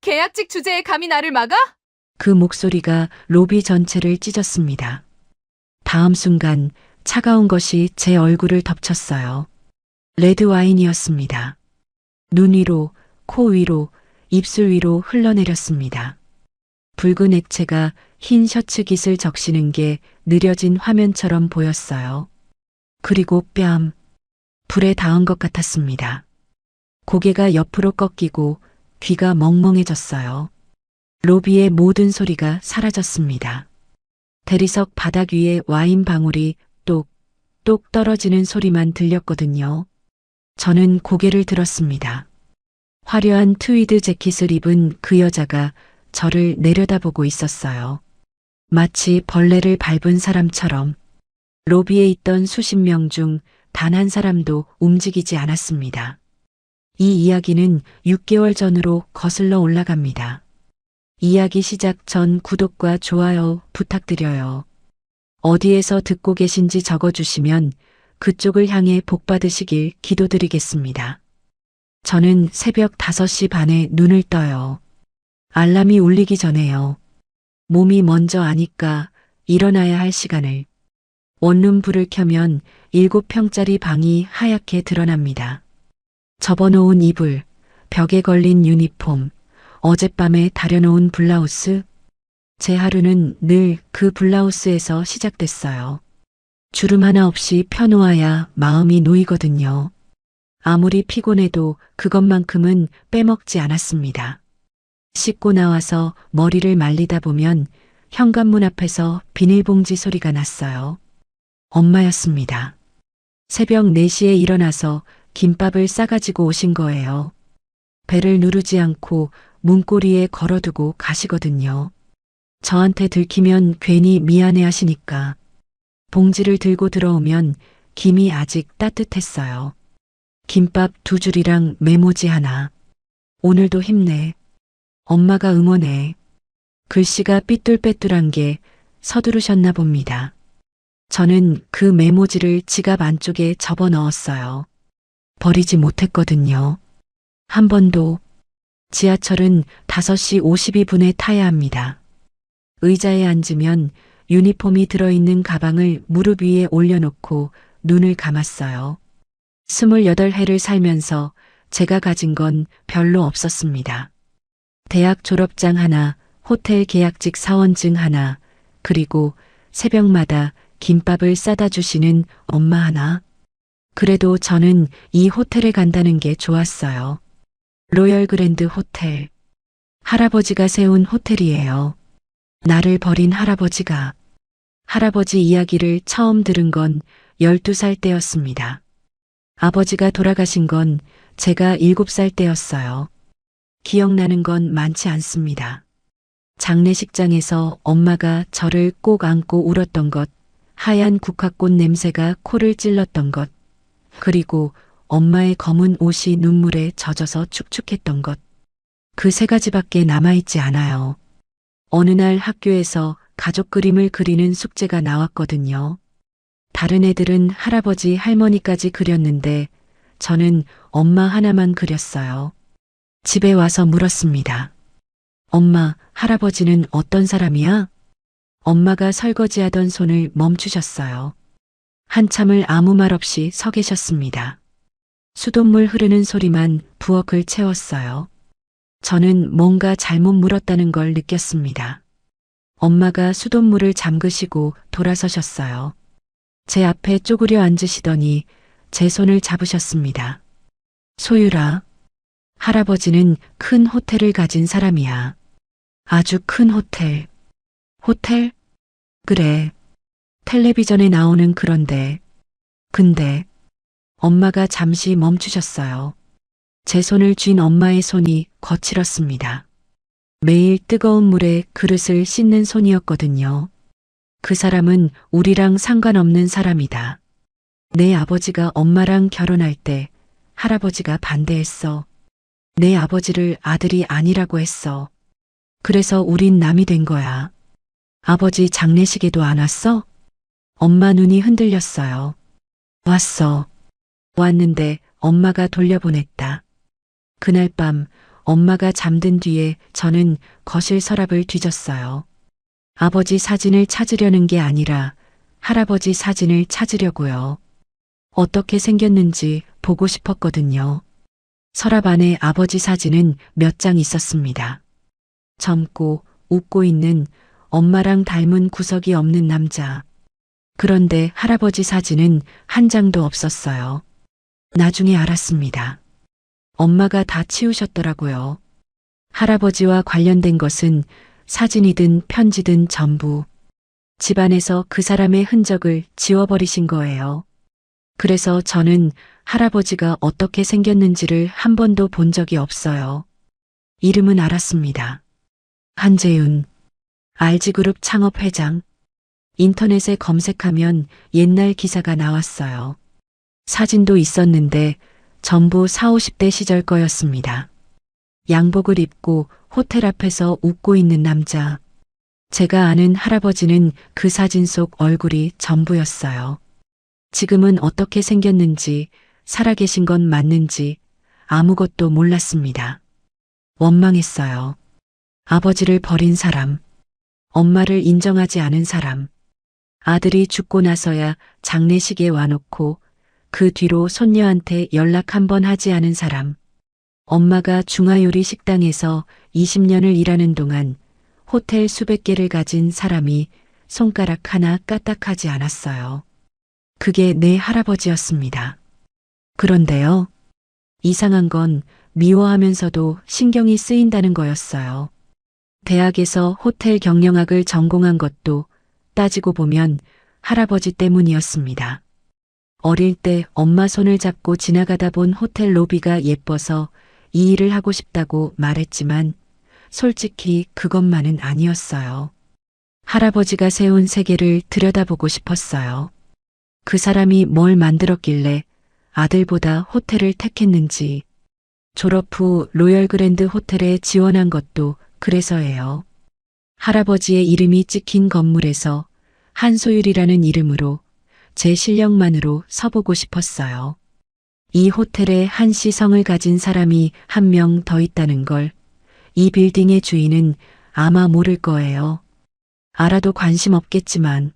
계약직 주제에 감히 나를 막아? 그 목소리가 로비 전체를 찢었습니다. 다음 순간 차가운 것이 제 얼굴을 덮쳤어요. 레드 와인이었습니다. 눈 위로, 코 위로, 입술 위로 흘러내렸습니다. 붉은 액체가 흰 셔츠 깃을 적시는 게 느려진 화면처럼 보였어요. 그리고 뺨, 불에 닿은 것 같았습니다. 고개가 옆으로 꺾이고 귀가 멍멍해졌어요. 로비의 모든 소리가 사라졌습니다. 대리석 바닥 위에 와인 방울이 똑똑 떨어지는 소리만 들렸거든요. 저는 고개를 들었습니다. 화려한 트위드 재킷을 입은 그 여자가 저를 내려다보고 있었어요. 마치 벌레를 밟은 사람처럼. 로비에 있던 수십 명 중 단 한 사람도 움직이지 않았습니다. 이 이야기는 6개월 전으로 거슬러 올라갑니다. 이야기 시작 전 구독과 좋아요 부탁드려요. 어디에서 듣고 계신지 적어주시면 그쪽을 향해 복 받으시길 기도드리겠습니다. 저는 새벽 5시 반에 눈을 떠요. 알람이 울리기 전에요. 몸이 먼저 아니까 일어나야 할 시간을. 원룸 불을 켜면 7평짜리 방이 하얗게 드러납니다. 접어놓은 이불, 벽에 걸린 유니폼, 어젯밤에 다려놓은 블라우스. 제 하루는 늘 그 블라우스에서 시작됐어요. 주름 하나 없이 펴놓아야 마음이 놓이거든요. 아무리 피곤해도 그것만큼은 빼먹지 않았습니다. 씻고 나와서 머리를 말리다 보면 현관문 앞에서 비닐봉지 소리가 났어요. 엄마였습니다. 새벽 4시에 일어나서 김밥을 싸가지고 오신 거예요. 배를 누르지 않고 문고리에 걸어두고 가시거든요. 저한테 들키면 괜히 미안해 하시니까. 봉지를 들고 들어오면 김이 아직 따뜻했어요. 김밥 2줄이랑 메모지 하나. 오늘도 힘내. 엄마가 응원해. 글씨가 삐뚤빼뚤한 게 서두르셨나 봅니다. 저는 그 메모지를 지갑 안쪽에 접어 넣었어요. 버리지 못했거든요. 한 번도. 지하철은 5시 52분에 타야 합니다. 의자에 앉으면 유니폼이 들어있는 가방을 무릎 위에 올려놓고 눈을 감았어요. 28해를 살면서 제가 가진 건 별로 없었습니다. 대학 졸업장 하나, 호텔 계약직 사원증 하나, 그리고 새벽마다 김밥을 싸다 주시는 엄마 하나. 그래도 저는 이 호텔에 간다는 게 좋았어요. 로열 그랜드 호텔. 할아버지가 세운 호텔이에요. 나를 버린 할아버지가. 할아버지 이야기를 처음 들은 건 12살 때였습니다. 아버지가 돌아가신 건 제가 7살 때였어요. 기억나는 건 많지 않습니다. 장례식장에서 엄마가 저를 꼭 안고 울었던 것, 하얀 국화꽃 냄새가 코를 찔렀던 것, 그리고 엄마의 검은 옷이 눈물에 젖어서 축축했던 것. 그 3가지밖에 남아있지 않아요. 어느 날 학교에서 가족 그림을 그리는 숙제가 나왔거든요. 다른 애들은 할아버지, 할머니까지 그렸는데 저는 엄마 하나만 그렸어요. 집에 와서 물었습니다. 엄마, 할아버지는 어떤 사람이야? 엄마가 설거지하던 손을 멈추셨어요. 한참을 아무 말 없이 서 계셨습니다. 수돗물 흐르는 소리만 부엌을 채웠어요. 저는 뭔가 잘못 물었다는 걸 느꼈습니다. 엄마가 수돗물을 잠그시고 돌아서셨어요. 제 앞에 쪼그려 앉으시더니 제 손을 잡으셨습니다. 소율아, 할아버지는 큰 호텔을 가진 사람이야. 아주 큰 호텔. 호텔? 그래. 텔레비전에 나오는 그런데. 근데 엄마가 잠시 멈추셨어요. 제 손을 쥔 엄마의 손이 거칠었습니다. 매일 뜨거운 물에 그릇을 씻는 손이었거든요. 그 사람은 우리랑 상관없는 사람이다. 내 아버지가 엄마랑 결혼할 때 할아버지가 반대했어. 내 아버지를 아들이 아니라고 했어. 그래서 우린 남이 된 거야. 아버지 장례식에도 안 왔어? 엄마 눈이 흔들렸어요. 왔어. 왔는데 엄마가 돌려보냈다. 그날 밤 엄마가 잠든 뒤에 저는 거실 서랍을 뒤졌어요. 아버지 사진을 찾으려는 게 아니라 할아버지 사진을 찾으려고요. 어떻게 생겼는지 보고 싶었거든요. 서랍 안에 아버지 사진은 몇 장 있었습니다. 젊고 웃고 있는 엄마랑 닮은 구석이 없는 남자. 그런데 할아버지 사진은 한 장도 없었어요. 나중에 알았습니다. 엄마가 다 치우셨더라고요. 할아버지와 관련된 것은 사진이든 편지든 전부 집안에서 그 사람의 흔적을 지워버리신 거예요. 그래서 저는 할아버지가 어떻게 생겼는지를 한 번도 본 적이 없어요. 이름은 알았습니다. 한재윤, RG그룹 창업회장. 인터넷에 검색하면 옛날 기사가 나왔어요. 사진도 있었는데 전부 40, 50대 시절 거였습니다. 양복을 입고 호텔 앞에서 웃고 있는 남자. 제가 아는 할아버지는 그 사진 속 얼굴이 전부였어요. 지금은 어떻게 생겼는지, 살아계신 건 맞는지 아무것도 몰랐습니다. 원망했어요. 아버지를 버린 사람, 엄마를 인정하지 않은 사람, 아들이 죽고 나서야 장례식에 와놓고 그 뒤로 손녀한테 연락 한 번 하지 않은 사람, 엄마가 중화요리 식당에서 20년을 일하는 동안 호텔 수백 개를 가진 사람이 손가락 하나 까딱하지 않았어요. 그게 내 할아버지였습니다. 그런데요, 이상한 건 미워하면서도 신경이 쓰인다는 거였어요. 대학에서 호텔 경영학을 전공한 것도 따지고 보면 할아버지 때문이었습니다. 어릴 때 엄마 손을 잡고 지나가다 본 호텔 로비가 예뻐서 이 일을 하고 싶다고 말했지만 솔직히 그것만은 아니었어요. 할아버지가 세운 세계를 들여다보고 싶었어요. 그 사람이 뭘 만들었길래 아들보다 호텔을 택했는지, 졸업 후 로열 그랜드 호텔에 지원한 것도 그래서예요. 할아버지의 이름이 찍힌 건물에서 한소율이라는 이름으로 제 실력만으로 서보고 싶었어요. 이 호텔에 한시성을 가진 사람이 한 명 더 있다는 걸 이 빌딩의 주인은 아마 모를 거예요. 알아도 관심 없겠지만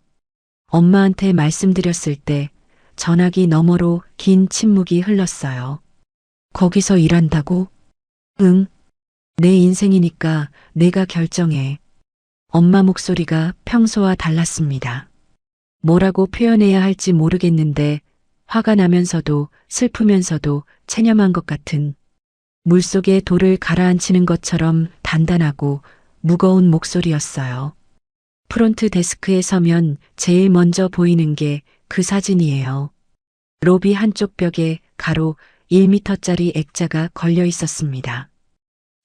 엄마한테 말씀드렸을 때 전화기 너머로 긴 침묵이 흘렀어요. 거기서 일한다고? 응. 내 인생이니까 내가 결정해. 엄마 목소리가 평소와 달랐습니다. 뭐라고 표현해야 할지 모르겠는데 화가 나면서도 슬프면서도 체념한 것 같은, 물속에 돌을 가라앉히는 것처럼 단단하고 무거운 목소리였어요. 프론트 데스크에 서면 제일 먼저 보이는 게 그 사진이에요. 로비 한쪽 벽에 가로 1m짜리 액자가 걸려 있었습니다.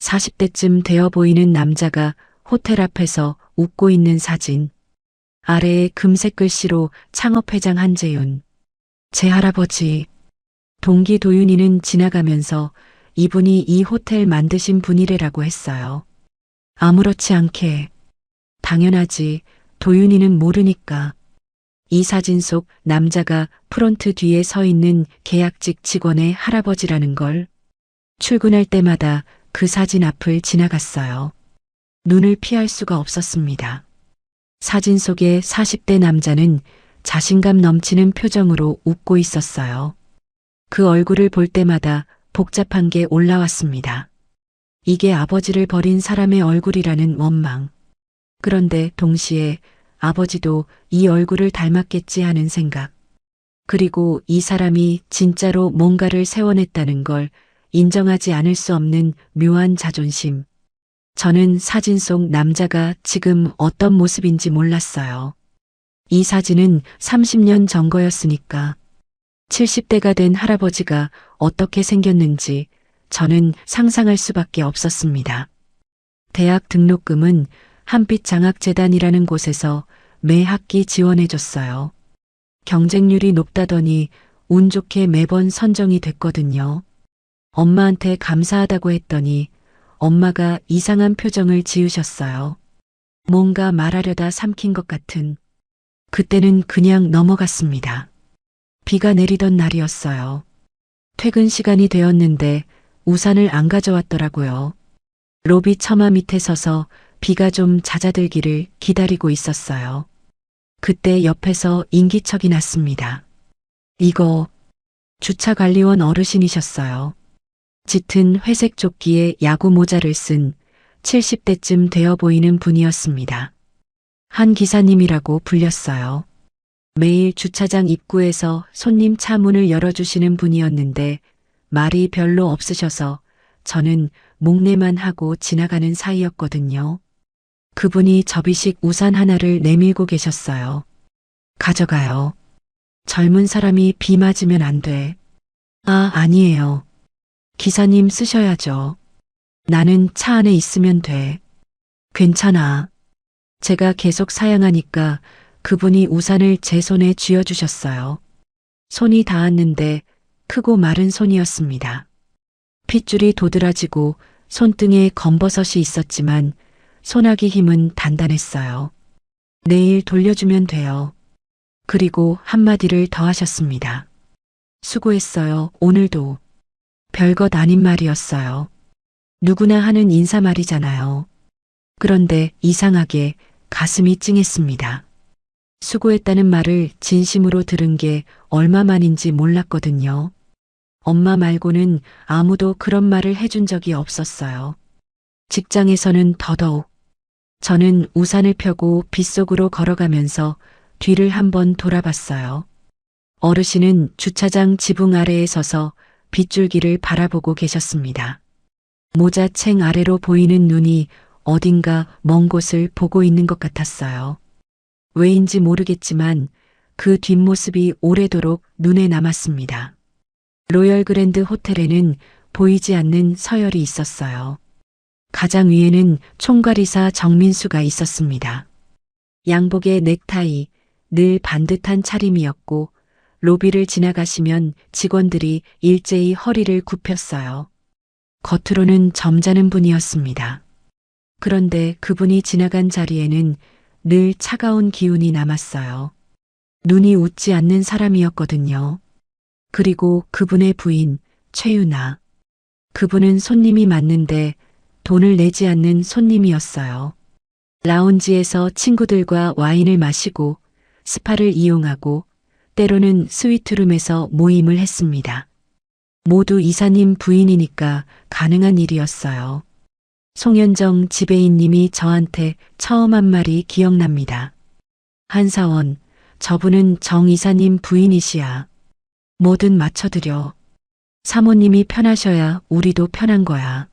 40대쯤 되어 보이는 남자가 호텔 앞에서 웃고 있는 사진. 아래에 금색 글씨로 창업회장 한재윤. 제 할아버지. 동기 도윤이는 지나가면서 이분이 이 호텔 만드신 분이래라고 했어요. 아무렇지 않게. 당연하지. 도윤이는 모르니까. 이 사진 속 남자가 프론트 뒤에 서 있는 계약직 직원의 할아버지라는 걸. 출근할 때마다 그 사진 앞을 지나갔어요. 눈을 피할 수가 없었습니다. 사진 속의 40대 남자는 자신감 넘치는 표정으로 웃고 있었어요. 그 얼굴을 볼 때마다 복잡한 게 올라왔습니다. 이게 아버지를 버린 사람의 얼굴이라는 원망. 그런데 동시에 아버지도 이 얼굴을 닮았겠지 하는 생각. 그리고 이 사람이 진짜로 뭔가를 세워냈다는 걸 인정하지 않을 수 없는 묘한 자존심. 저는 사진 속 남자가 지금 어떤 모습인지 몰랐어요. 이 사진은 30년 전 거였으니까. 70대가 된 할아버지가 어떻게 생겼는지 저는 상상할 수밖에 없었습니다. 대학 등록금은 한빛장학재단이라는 곳에서 매 학기 지원해줬어요. 경쟁률이 높다더니 운 좋게 매번 선정이 됐거든요. 엄마한테 감사하다고 했더니 엄마가 이상한 표정을 지으셨어요. 뭔가 말하려다 삼킨 것 같은. 그때는 그냥 넘어갔습니다. 비가 내리던 날이었어요. 퇴근 시간이 되었는데 우산을 안 가져왔더라고요. 로비 처마 밑에 서서 비가 좀 잦아들기를 기다리고 있었어요. 그때 옆에서 인기척이 났습니다. 이거 주차관리원 어르신이셨어요. 짙은 회색 조끼에 야구 모자를 쓴 70대쯤 되어 보이는 분이었습니다. 한 기사님이라고 불렸어요. 매일 주차장 입구에서 손님 차 문을 열어주시는 분이었는데 말이 별로 없으셔서 저는 목례만 하고 지나가는 사이였거든요. 그분이 접이식 우산 하나를 내밀고 계셨어요. 가져가요. 젊은 사람이 비 맞으면 안 돼. 아, 아니에요. 기사님 쓰셔야죠. 나는 차 안에 있으면 돼. 괜찮아. 제가 계속 사양하니까 그분이 우산을 제 손에 쥐어주셨어요. 손이 닿았는데 크고 마른 손이었습니다. 핏줄이 도드라지고 손등에 검버섯이 있었지만 손아귀 힘은 단단했어요. 내일 돌려주면 돼요. 그리고 한마디를 더 하셨습니다. 수고했어요, 오늘도. 별것 아닌 말이었어요. 누구나 하는 인사말이잖아요. 그런데 이상하게 가슴이 찡했습니다. 수고했다는 말을 진심으로 들은 게 얼마만인지 몰랐거든요. 엄마 말고는 아무도 그런 말을 해준 적이 없었어요. 직장에서는 더더욱. 저는 우산을 펴고 빗속으로 걸어가면서 뒤를 한번 돌아봤어요. 어르신은 주차장 지붕 아래에 서서 빗줄기를 바라보고 계셨습니다. 모자챙 아래로 보이는 눈이 어딘가 먼 곳을 보고 있는 것 같았어요. 왜인지 모르겠지만 그 뒷모습이 오래도록 눈에 남았습니다. 로열 그랜드 호텔에는 보이지 않는 서열이 있었어요. 가장 위에는 총괄이사 정민수가 있었습니다. 양복에 넥타이, 늘 반듯한 차림이었고 로비를 지나가시면 직원들이 일제히 허리를 굽혔어요. 겉으로는 점잖은 분이었습니다. 그런데 그분이 지나간 자리에는 늘 차가운 기운이 남았어요. 눈이 웃지 않는 사람이었거든요. 그리고 그분의 부인, 최유나. 그분은 손님이 맞는데 돈을 내지 않는 손님이었어요. 라운지에서 친구들과 와인을 마시고 스파를 이용하고 때로는 스위트룸에서 모임을 했습니다. 모두 이사님 부인이니까 가능한 일이었어요. 송현정 지배인님이 저한테 처음 한 말이 기억납니다. 한사원, 저분은 정 이사님 부인이시야. 뭐든 맞춰드려. 사모님이 편하셔야 우리도 편한 거야.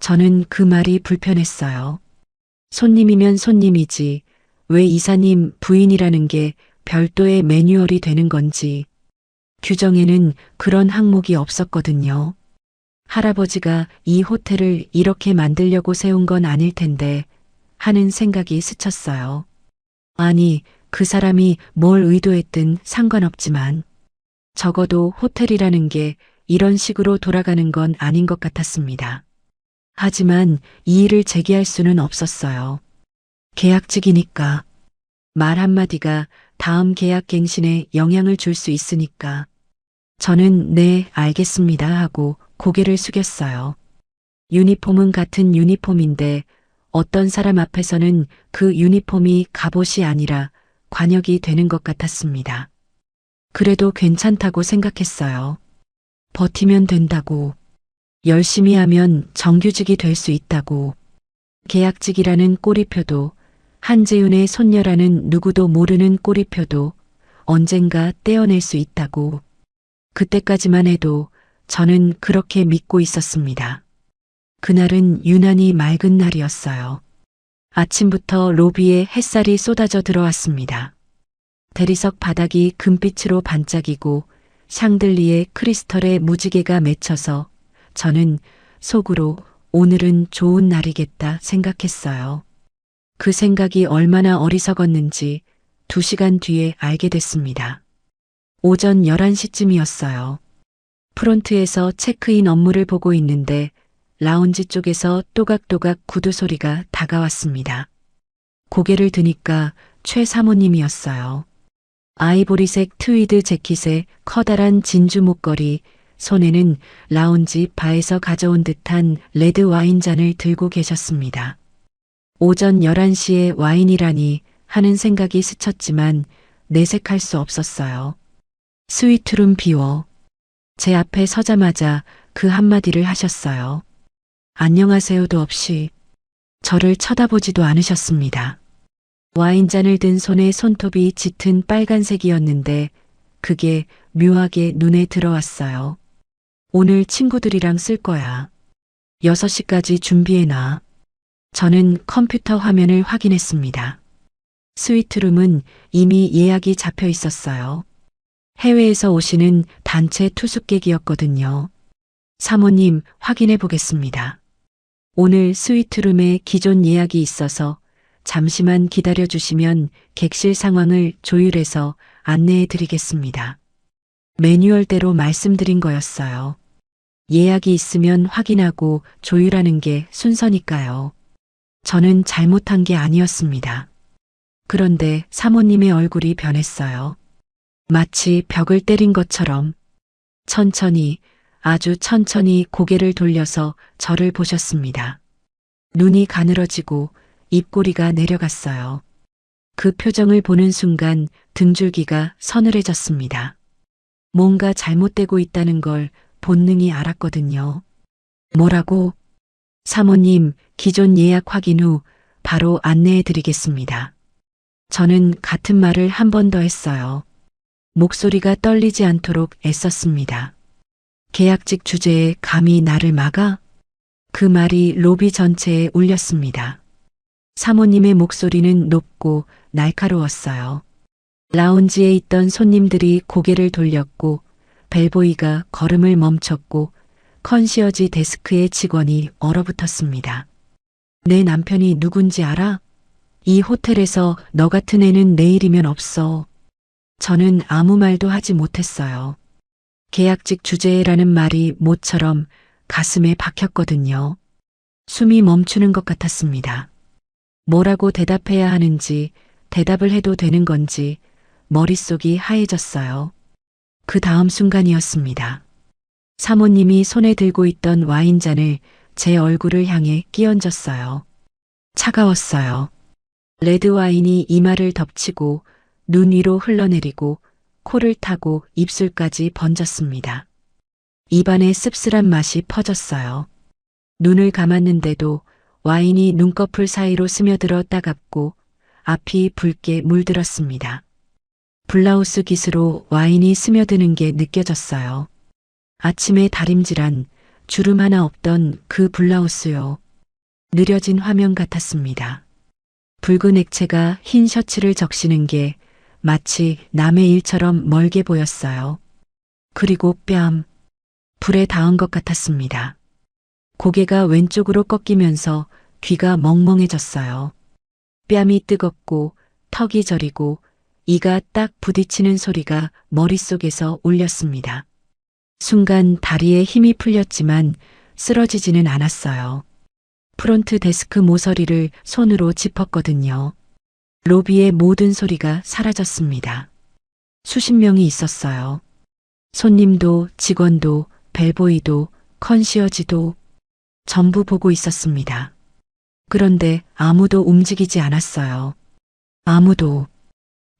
저는 그 말이 불편했어요. 손님이면 손님이지 왜 이사님 부인이라는 게 별도의 매뉴얼이 되는 건지. 규정에는 그런 항목이 없었거든요. 할아버지가 이 호텔을 이렇게 만들려고 세운 건 아닐 텐데 하는 생각이 스쳤어요. 아니, 그 사람이 뭘 의도했든 상관없지만 적어도 호텔이라는 게 이런 식으로 돌아가는 건 아닌 것 같았습니다. 하지만 이 일을 제기할 수는 없었어요. 계약직이니까. 말 한마디가 다음 계약 갱신에 영향을 줄 수 있으니까. 저는 네, 알겠습니다 하고 고개를 숙였어요. 유니폼은 같은 유니폼인데 어떤 사람 앞에서는 그 유니폼이 갑옷이 아니라 관역이 되는 것 같았습니다. 그래도 괜찮다고 생각했어요. 버티면 된다고. 열심히 하면 정규직이 될 수 있다고. 계약직이라는 꼬리표도 한재윤의 손녀라는 누구도 모르는 꼬리표도 언젠가 떼어낼 수 있다고. 그때까지만 해도 저는 그렇게 믿고 있었습니다. 그날은 유난히 맑은 날이었어요. 아침부터 로비에 햇살이 쏟아져 들어왔습니다. 대리석 바닥이 금빛으로 반짝이고 샹들리에 크리스털의 무지개가 맺혀서 저는 속으로 오늘은 좋은 날이겠다 생각했어요. 그 생각이 얼마나 어리석었는지 2시간 뒤에 알게 됐습니다. 오전 11시쯤이었어요. 프론트에서 체크인 업무를 보고 있는데 라운지 쪽에서 또각또각 구두 소리가 다가왔습니다. 고개를 드니까 최 사모님이었어요. 아이보리색 트위드 재킷에 커다란 진주 목걸이, 손에는 라운지 바에서 가져온 듯한 레드 와인잔을 들고 계셨습니다. 오전 11시에 와인이라니 하는 생각이 스쳤지만 내색할 수 없었어요. 스위트룸 비워. 제 앞에 서자마자 그 한마디를 하셨어요. 안녕하세요도 없이 저를 쳐다보지도 않으셨습니다. 와인잔을 든 손의 손톱이 짙은 빨간색이었는데 그게 묘하게 눈에 들어왔어요. 오늘 친구들이랑 쓸 거야. 6시까지 준비해놔. 저는 컴퓨터 화면을 확인했습니다. 스위트룸은 이미 예약이 잡혀 있었어요. 해외에서 오시는 단체 투숙객이었거든요. 사모님, 확인해 보겠습니다. 오늘 스위트룸에 기존 예약이 있어서 잠시만 기다려 주시면 객실 상황을 조율해서 안내해 드리겠습니다. 매뉴얼대로 말씀드린 거였어요. 예약이 있으면 확인하고 조율하는 게 순서니까요. 저는 잘못한 게 아니었습니다. 그런데 사모님의 얼굴이 변했어요. 마치 벽을 때린 것처럼 천천히, 아주 천천히 고개를 돌려서 저를 보셨습니다. 눈이 가늘어지고 입꼬리가 내려갔어요. 그 표정을 보는 순간 등줄기가 서늘해졌습니다. 뭔가 잘못되고 있다는 걸 본능이 알았거든요. 뭐라고? 사모님, 기존 예약 확인 후 바로 안내해 드리겠습니다. 저는 같은 말을 한 번 더 했어요. 목소리가 떨리지 않도록 애썼습니다. 계약직 주제에 감히 나를 막아? 그 말이 로비 전체에 울렸습니다. 사모님의 목소리는 높고 날카로웠어요. 라운지에 있던 손님들이 고개를 돌렸고 벨보이가 걸음을 멈췄고 컨시어지 데스크의 직원이 얼어붙었습니다. 내 남편이 누군지 알아? 이 호텔에서 너 같은 애는 내일이면 없어. 저는 아무 말도 하지 못했어요. 계약직 주제라는 말이 모처럼 가슴에 박혔거든요. 숨이 멈추는 것 같았습니다. 뭐라고 대답해야 하는지, 대답을 해도 되는 건지 머릿속이 하얘졌어요. 그 다음 순간이었습니다. 사모님이 손에 들고 있던 와인잔을 제 얼굴을 향해 끼얹었어요. 차가웠어요. 레드 와인이 이마를 덮치고 눈 위로 흘러내리고 코를 타고 입술까지 번졌습니다. 입안에 씁쓸한 맛이 퍼졌어요. 눈을 감았는데도 와인이 눈꺼풀 사이로 스며들어 따갑고 앞이 붉게 물들었습니다. 블라우스 깃으로 와인이 스며드는 게 느껴졌어요. 아침에 다림질한 주름 하나 없던 그 블라우스요. 느려진 화면 같았습니다. 붉은 액체가 흰 셔츠를 적시는 게 마치 남의 일처럼 멀게 보였어요. 그리고 뺨, 불에 닿은 것 같았습니다. 고개가 왼쪽으로 꺾이면서 귀가 멍멍해졌어요. 뺨이 뜨겁고 턱이 저리고 이가 딱 부딪히는 소리가 머릿속에서 울렸습니다. 순간 다리에 힘이 풀렸지만 쓰러지지는 않았어요. 프론트 데스크 모서리를 손으로 짚었거든요. 로비의 모든 소리가 사라졌습니다. 수십 명이 있었어요. 손님도 직원도 벨보이도 컨시어지도 전부 보고 있었습니다. 그런데 아무도 움직이지 않았어요. 아무도.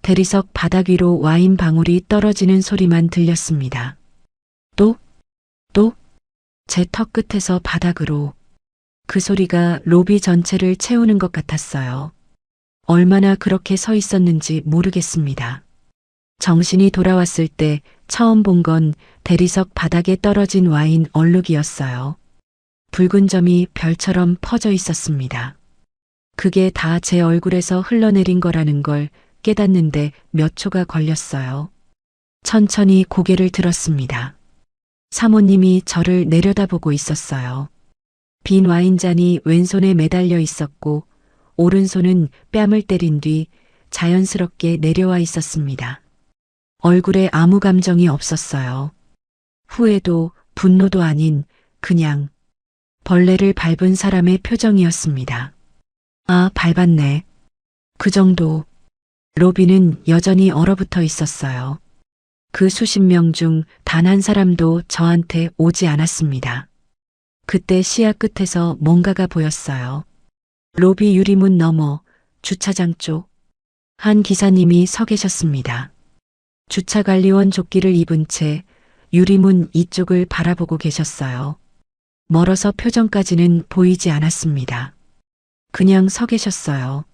대리석 바닥 위로 와인 방울이 떨어지는 소리만 들렸습니다. 또? 제 턱 끝에서 바닥으로. 그 소리가 로비 전체를 채우는 것 같았어요. 얼마나 그렇게 서 있었는지 모르겠습니다. 정신이 돌아왔을 때 처음 본 건 대리석 바닥에 떨어진 와인 얼룩이었어요. 붉은 점이 별처럼 퍼져 있었습니다. 그게 다 제 얼굴에서 흘러내린 거라는 걸 깨닫는데 몇 초가 걸렸어요. 천천히 고개를 들었습니다. 사모님이 저를 내려다보고 있었어요. 빈 와인잔이 왼손에 매달려 있었고 오른손은 뺨을 때린 뒤 자연스럽게 내려와 있었습니다. 얼굴에 아무 감정이 없었어요. 후회도 분노도 아닌 그냥 벌레를 밟은 사람의 표정이었습니다. 아, 밟았네. 그 정도. 로비는 여전히 얼어붙어 있었어요. 그 수십 명 중 단 한 사람도 저한테 오지 않았습니다. 그때 시야 끝에서 뭔가가 보였어요. 로비 유리문 너머 주차장 쪽 한 기사님이 서 계셨습니다. 주차관리원 조끼를 입은 채 유리문 이쪽을 바라보고 계셨어요. 멀어서 표정까지는 보이지 않았습니다. 그냥 서 계셨어요.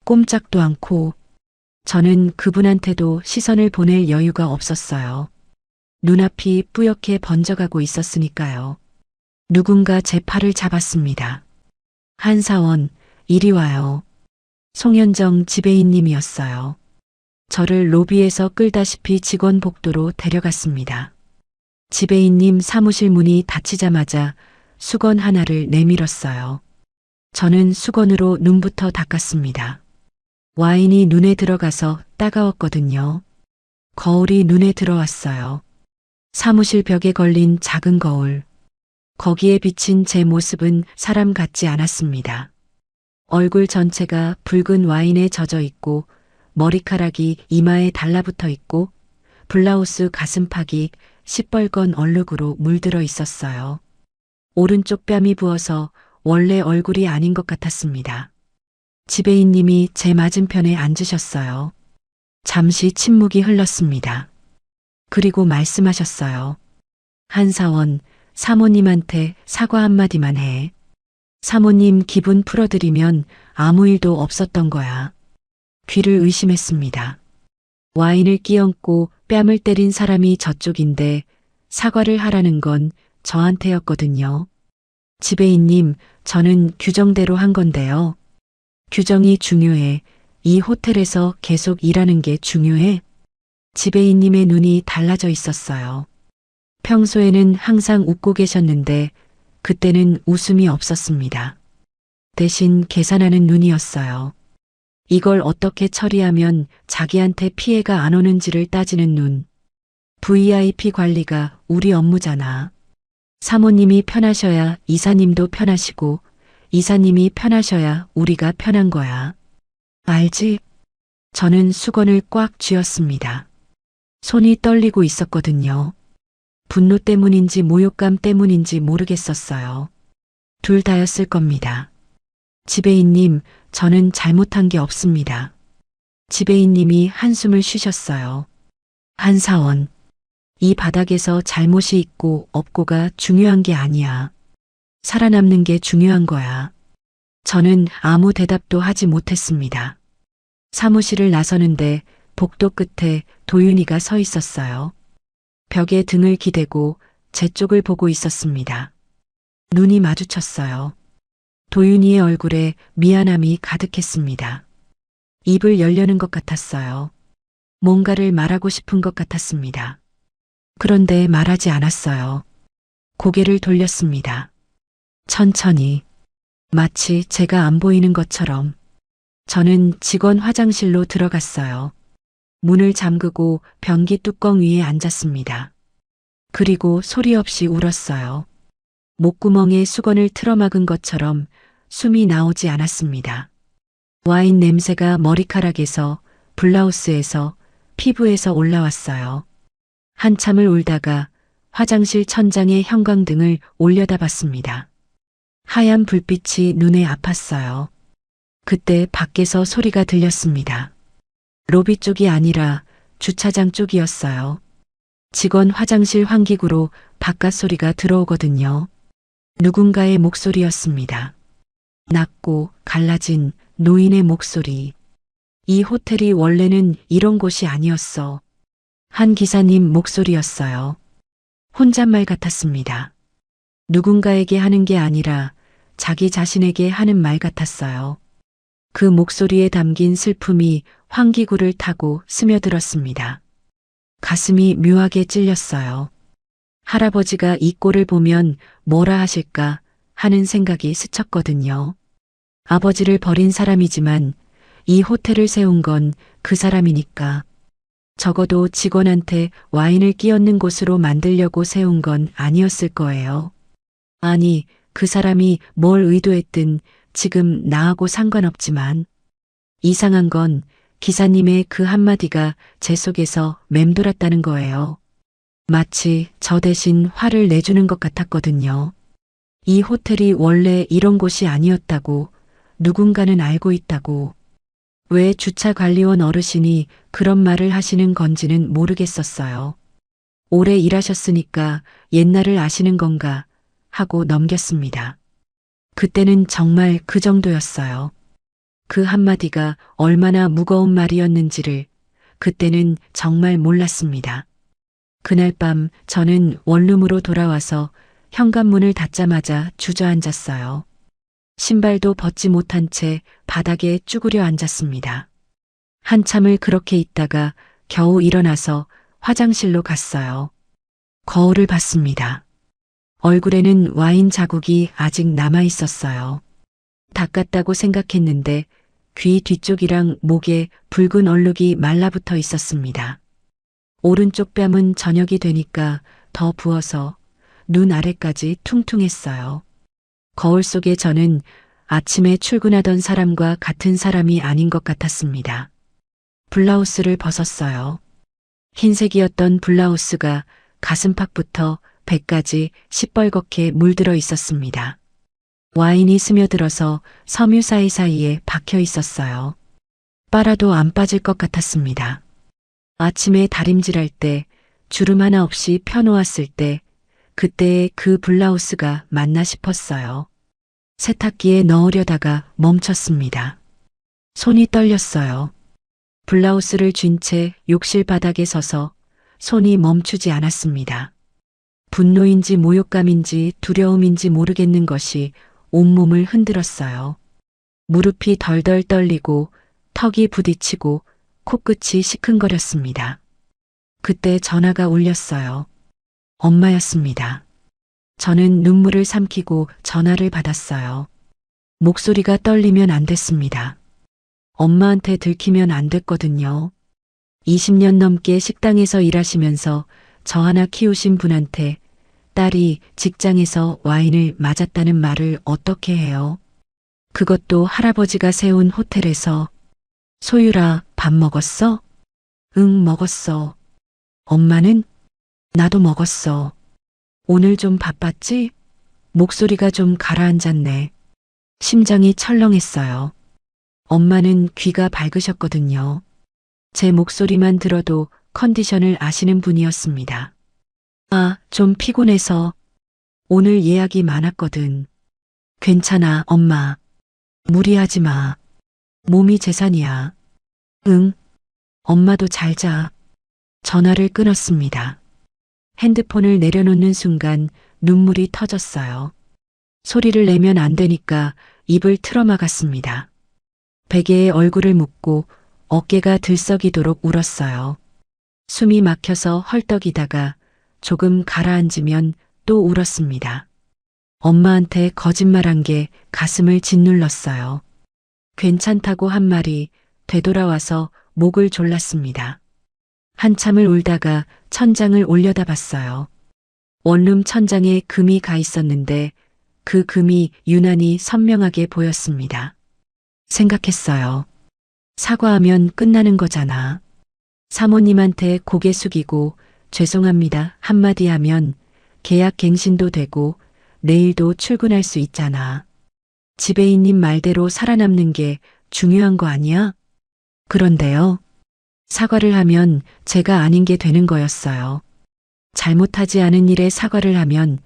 꼼짝도 않고. 저는 그분한테도 시선을 보낼 여유가 없었어요. 눈앞이 뿌옇게 번져가고 있었으니까요. 누군가 제 팔을 잡았습니다. 한사원, 이리 와요. 송현정 지배인님이었어요. 저를 로비에서 끌다시피 직원 복도로 데려갔습니다. 지배인님 사무실 문이 닫히자마자 수건 하나를 내밀었어요. 저는 수건으로 눈부터 닦았습니다. 와인이 눈에 들어가서 따가웠거든요. 거울이 눈에 들어왔어요. 사무실 벽에 걸린 작은 거울. 거기에 비친 제 모습은 사람 같지 않았습니다. 얼굴 전체가 붉은 와인에 젖어 있고 머리카락이 이마에 달라붙어 있고 블라우스 가슴팍이 시뻘건 얼룩으로 물들어 있었어요. 오른쪽 뺨이 부어서 원래 얼굴이 아닌 것 같았습니다. 지배인님이 제 맞은편에 앉으셨어요. 잠시 침묵이 흘렀습니다. 그리고 말씀하셨어요. 한사원, 사모님한테 사과 한마디만 해. 사모님 기분 풀어드리면 아무 일도 없었던 거야. 귀를 의심했습니다. 와인을 끼얹고 뺨을 때린 사람이 저쪽인데 사과를 하라는 건 저한테였거든요. 지배인님, 저는 규정대로 한 건데요. 규정이 중요해. 이 호텔에서 계속 일하는 게 중요해. 지배인님의 눈이 달라져 있었어요. 평소에는 항상 웃고 계셨는데 그때는 웃음이 없었습니다. 대신 계산하는 눈이었어요. 이걸 어떻게 처리하면 자기한테 피해가 안 오는지를 따지는 눈. VIP 관리가 우리 업무잖아. 사모님이 편하셔야 이사님도 편하시고 이사님이 편하셔야 우리가 편한 거야. 알지? 저는 수건을 꽉 쥐었습니다. 손이 떨리고 있었거든요. 분노 때문인지 모욕감 때문인지 모르겠었어요. 둘 다였을 겁니다. 지배인님, 저는 잘못한 게 없습니다. 지배인님이 한숨을 쉬셨어요. 한사원, 이 바닥에서 잘못이 있고 없고가 중요한 게 아니야. 살아남는 게 중요한 거야. 저는 아무 대답도 하지 못했습니다. 사무실을 나서는데 복도 끝에 도윤이가 서 있었어요. 벽에 등을 기대고 제 쪽을 보고 있었습니다. 눈이 마주쳤어요. 도윤이의 얼굴에 미안함이 가득했습니다. 입을 열려는 것 같았어요. 뭔가를 말하고 싶은 것 같았습니다. 그런데 말하지 않았어요. 고개를 돌렸습니다. 천천히, 마치 제가 안 보이는 것처럼. 저는 직원 화장실로 들어갔어요. 문을 잠그고 변기 뚜껑 위에 앉았습니다. 그리고 소리 없이 울었어요. 목구멍에 수건을 틀어막은 것처럼 숨이 나오지 않았습니다. 와인 냄새가 머리카락에서, 블라우스에서, 피부에서 올라왔어요. 한참을 울다가 화장실 천장에 형광등을 올려다 봤습니다. 하얀 불빛이 눈에 아팠어요. 그때 밖에서 소리가 들렸습니다. 로비 쪽이 아니라 주차장 쪽이었어요. 직원 화장실 환기구로 바깥 소리가 들어오거든요. 누군가의 목소리였습니다. 낮고 갈라진 노인의 목소리. 이 호텔이 원래는 이런 곳이 아니었어. 한 기사님 목소리였어요. 혼잣말 같았습니다. 누군가에게 하는 게 아니라 자기 자신에게 하는 말 같았어요. 그 목소리에 담긴 슬픔이 환기구를 타고 스며들었습니다. 가슴이 묘하게 찔렸어요. 할아버지가 이 꼴을 보면 뭐라 하실까 하는 생각이 스쳤거든요. 아버지를 버린 사람이지만 이 호텔을 세운 건 그 사람이니까. 적어도 직원한테 와인을 끼얹는 곳으로 만들려고 세운 건 아니었을 거예요. 아니, 그 사람이 뭘 의도했든 지금 나하고 상관없지만 이상한 건 기사님의 그 한마디가 제 속에서 맴돌았다는 거예요. 마치 저 대신 화를 내주는 것 같았거든요. 이 호텔이 원래 이런 곳이 아니었다고, 누군가는 알고 있다고. 왜 주차관리원 어르신이 그런 말을 하시는 건지는 모르겠었어요. 오래 일하셨으니까 옛날을 아시는 건가 하고 넘겼습니다. 그때는 정말 그 정도였어요. 그 한마디가 얼마나 무거운 말이었는지를 그때는 정말 몰랐습니다. 그날 밤 저는 원룸으로 돌아와서 현관문을 닫자마자 주저앉았어요. 신발도 벗지 못한 채 바닥에 쭈그려 앉았습니다. 한참을 그렇게 있다가 겨우 일어나서 화장실로 갔어요. 거울을 봤습니다. 얼굴에는 와인 자국이 아직 남아 있었어요. 닦았다고 생각했는데 귀 뒤쪽이랑 목에 붉은 얼룩이 말라붙어 있었습니다. 오른쪽 뺨은 저녁이 되니까 더 부어서 눈 아래까지 퉁퉁했어요. 거울 속에 저는 아침에 출근하던 사람과 같은 사람이 아닌 것 같았습니다. 블라우스를 벗었어요. 흰색이었던 블라우스가 가슴팍부터 배까지 시뻘겋게 물들어 있었습니다. 와인이 스며들어서 섬유 사이사이에 박혀 있었어요. 빨아도 안 빠질 것 같았습니다. 아침에 다림질할 때 주름 하나 없이 펴놓았을 때 그때의 그 블라우스가 맞나 싶었어요. 세탁기에 넣으려다가 멈췄습니다. 손이 떨렸어요. 블라우스를 쥔 채 욕실 바닥에 서서 손이 멈추지 않았습니다. 분노인지 모욕감인지 두려움인지 모르겠는 것이 온몸을 흔들었어요. 무릎이 덜덜 떨리고 턱이 부딪히고 코끝이 시큰거렸습니다. 그때 전화가 울렸어요. 엄마였습니다. 저는 눈물을 삼키고 전화를 받았어요. 목소리가 떨리면 안 됐습니다. 엄마한테 들키면 안 됐거든요. 20년 넘게 식당에서 일하시면서 저 하나 키우신 분한테 딸이 직장에서 와인을 맞았다는 말을 어떻게 해요? 그것도 할아버지가 세운 호텔에서. 소율아, 밥 먹었어? 응, 먹었어. 엄마는? 나도 먹었어. 오늘 좀 바빴지? 목소리가 좀 가라앉았네. 심장이 철렁했어요. 엄마는 귀가 밝으셨거든요. 제 목소리만 들어도 컨디션을 아시는 분이었습니다. 아, 좀 피곤해서. 오늘 예약이 많았거든. 괜찮아, 엄마. 무리하지 마. 몸이 재산이야. 응. 엄마도 잘 자. 전화를 끊었습니다. 핸드폰을 내려놓는 순간 눈물이 터졌어요. 소리를 내면 안 되니까 입을 틀어막았습니다. 베개에 얼굴을 묻고 어깨가 들썩이도록 울었어요. 숨이 막혀서 헐떡이다가 조금 가라앉으면 또 울었습니다. 엄마한테 거짓말한 게 가슴을 짓눌렀어요. 괜찮다고 한 말이 되돌아와서 목을 졸랐습니다. 한참을 울다가 천장을 올려다봤어요. 원룸 천장에 금이 가 있었는데 그 금이 유난히 선명하게 보였습니다. 생각했어요. 사과하면 끝나는 거잖아. 사모님한테 고개 숙이고 죄송합니다 한마디 하면 계약 갱신도 되고 내일도 출근할 수 있잖아. 지배인님 말대로 살아남는 게 중요한 거 아니야? 그런데요. 사과를 하면 제가 아닌 게 되는 거였어요. 잘못하지 않은 일에 사과를 하면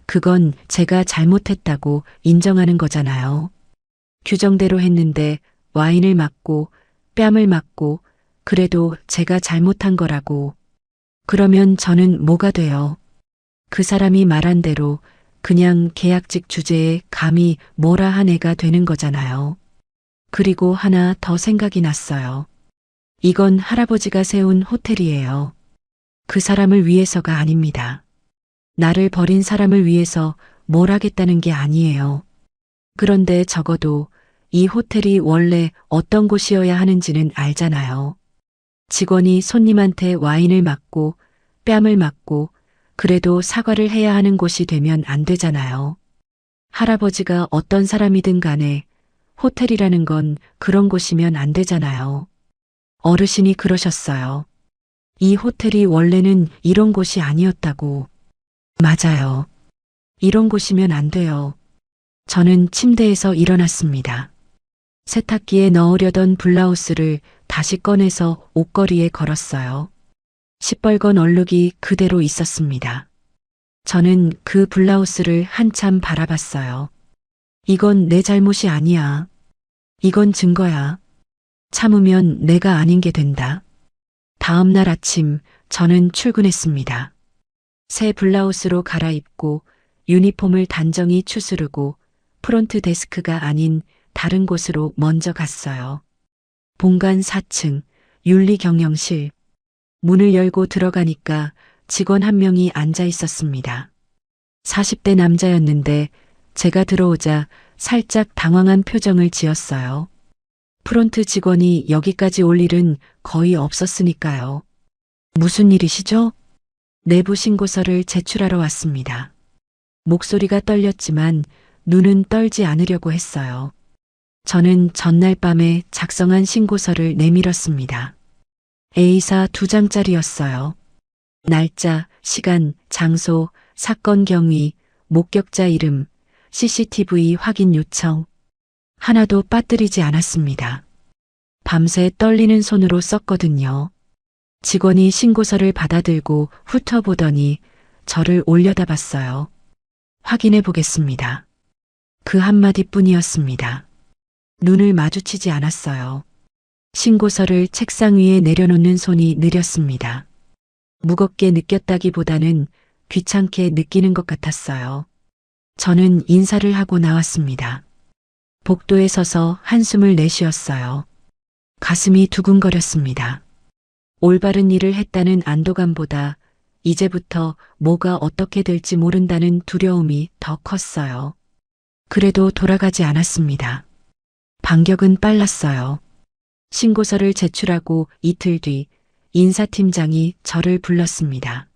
그건 제가 잘못했다고 인정하는 거잖아요. 규정대로 했는데 와인을 맞고 뺨을 맞고 그래도 제가 잘못한 거라고. 그러면 저는 뭐가 돼요? 그 사람이 말한 대로 그냥 계약직 주제에 감히 뭐라 한 애가 되는 거잖아요. 그리고 하나 더 생각이 났어요. 이건 할아버지가 세운 호텔이에요. 그 사람을 위해서가 아닙니다. 나를 버린 사람을 위해서 뭘 하겠다는 게 아니에요. 그런데 적어도 이 호텔이 원래 어떤 곳이어야 하는지는 알잖아요. 직원이 손님한테 와인을 맞고 뺨을 맞고 그래도 사과를 해야 하는 곳이 되면 안 되잖아요. 할아버지가 어떤 사람이든 간에 호텔이라는 건 그런 곳이면 안 되잖아요. 어르신이 그러셨어요. 이 호텔이 원래는 이런 곳이 아니었다고. 맞아요. 이런 곳이면 안 돼요. 저는 침대에서 일어났습니다. 세탁기에 넣으려던 블라우스를 다시 꺼내서 옷걸이에 걸었어요. 시뻘건 얼룩이 그대로 있었습니다. 저는 그 블라우스를 한참 바라봤어요. 이건 내 잘못이 아니야. 이건 증거야. 참으면 내가 아닌 게 된다. 다음 날 아침 저는 출근했습니다. 새 블라우스로 갈아입고 유니폼을 단정히 추스르고 프론트 데스크가 아닌 다른 곳으로 먼저 갔어요. 본관 4층 윤리경영실. 문을 열고 들어가니까 직원 한 명이 앉아 있었습니다. 40대 남자였는데 제가 들어오자 살짝 당황한 표정을 지었어요. 프론트 직원이 여기까지 올 일은 거의 없었으니까요. 무슨 일이시죠? 내부 신고서를 제출하러 왔습니다. 목소리가 떨렸지만 눈은 떨지 않으려고 했어요. 저는 전날 밤에 작성한 신고서를 내밀었습니다. A사 2장짜리였어요. 날짜, 시간, 장소, 사건 경위, 목격자 이름, CCTV 확인 요청. 하나도 빠뜨리지 않았습니다. 밤새 떨리는 손으로 썼거든요. 직원이 신고서를 받아들고 훑어보더니 저를 올려다봤어요. 확인해 보겠습니다. 그 한마디뿐이었습니다. 눈을 마주치지 않았어요. 신고서를 책상 위에 내려놓는 손이 느렸습니다. 무겁게 느꼈다기보다는 귀찮게 느끼는 것 같았어요. 저는 인사를 하고 나왔습니다. 복도에 서서 한숨을 내쉬었어요. 가슴이 두근거렸습니다. 올바른 일을 했다는 안도감보다 이제부터 뭐가 어떻게 될지 모른다는 두려움이 더 컸어요. 그래도 돌아가지 않았습니다. 반격은 빨랐어요. 신고서를 제출하고 이틀 뒤 인사팀장이 저를 불렀습니다.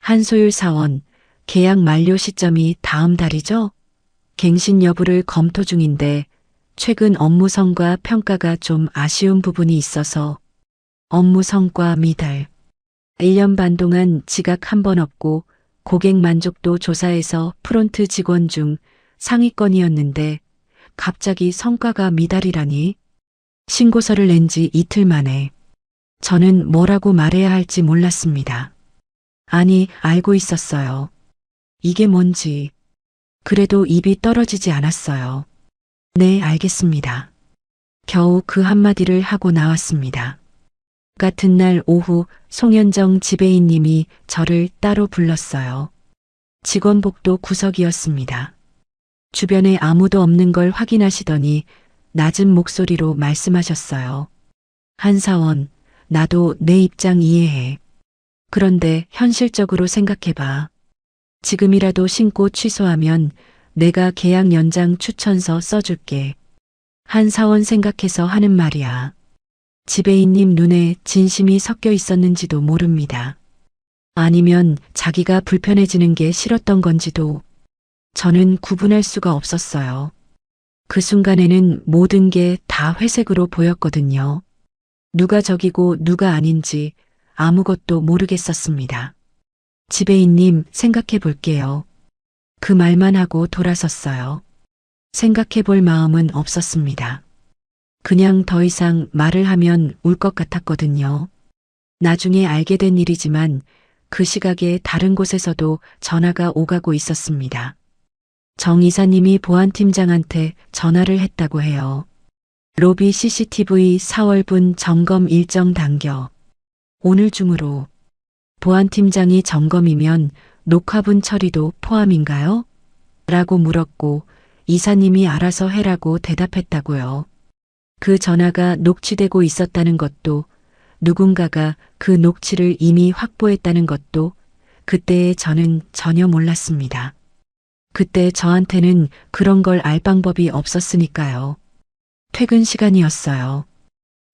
한소율 사원, 계약 만료 시점이 다음 달이죠? 갱신 여부를 검토 중인데 최근 업무 성과 평가가 좀 아쉬운 부분이 있어서 업무 성과 미달. 1년 반 동안 지각 한 번 없고 고객 만족도 조사에서 프론트 직원 중 상위권이었는데 갑자기 성과가 미달이라니. 신고서를 낸 지 이틀 만에 저는 뭐라고 말해야 할지 몰랐습니다. 아니, 알고 있었어요. 이게 뭔지. 그래도 입이 떨어지지 않았어요. 네, 알겠습니다. 겨우 그 한마디를 하고 나왔습니다. 같은 날 오후 송현정 지배인님이 저를 따로 불렀어요. 직원복도 구석이었습니다. 주변에 아무도 없는 걸 확인하시더니 낮은 목소리로 말씀하셨어요. 한사원, 나도 내 입장 이해해. 그런데 현실적으로 생각해봐. 지금이라도 신고 취소하면 내가 계약 연장 추천서 써줄게. 한사원 생각해서 하는 말이야. 지배인님 눈에 진심이 섞여 있었는지도 모릅니다. 아니면 자기가 불편해지는 게 싫었던 건지도. 저는 구분할 수가 없었어요. 그 순간에는 모든 게 다 회색으로 보였거든요. 누가 적이고 누가 아닌지 아무것도 모르겠었습니다. 지배인님, 생각해 볼게요. 그 말만 하고 돌아섰어요. 생각해 볼 마음은 없었습니다. 그냥 더 이상 말을 하면 울 것 같았거든요. 나중에 알게 된 일이지만 그 시각에 다른 곳에서도 전화가 오가고 있었습니다. 정 이사님이 보안팀장한테 전화를 했다고 해요. 로비 CCTV 4월분 점검 일정 당겨. 오늘 중으로. 보안팀장이 점검이면 녹화분 처리도 포함인가요? 라고 물었고 이사님이 알아서 해라고 대답했다고요. 그 전화가 녹취되고 있었다는 것도 누군가가 그 녹취를 이미 확보했다는 것도 그때의 저는 전혀 몰랐습니다. 그때 저한테는 그런 걸 알 방법이 없었으니까요. 퇴근 시간이었어요.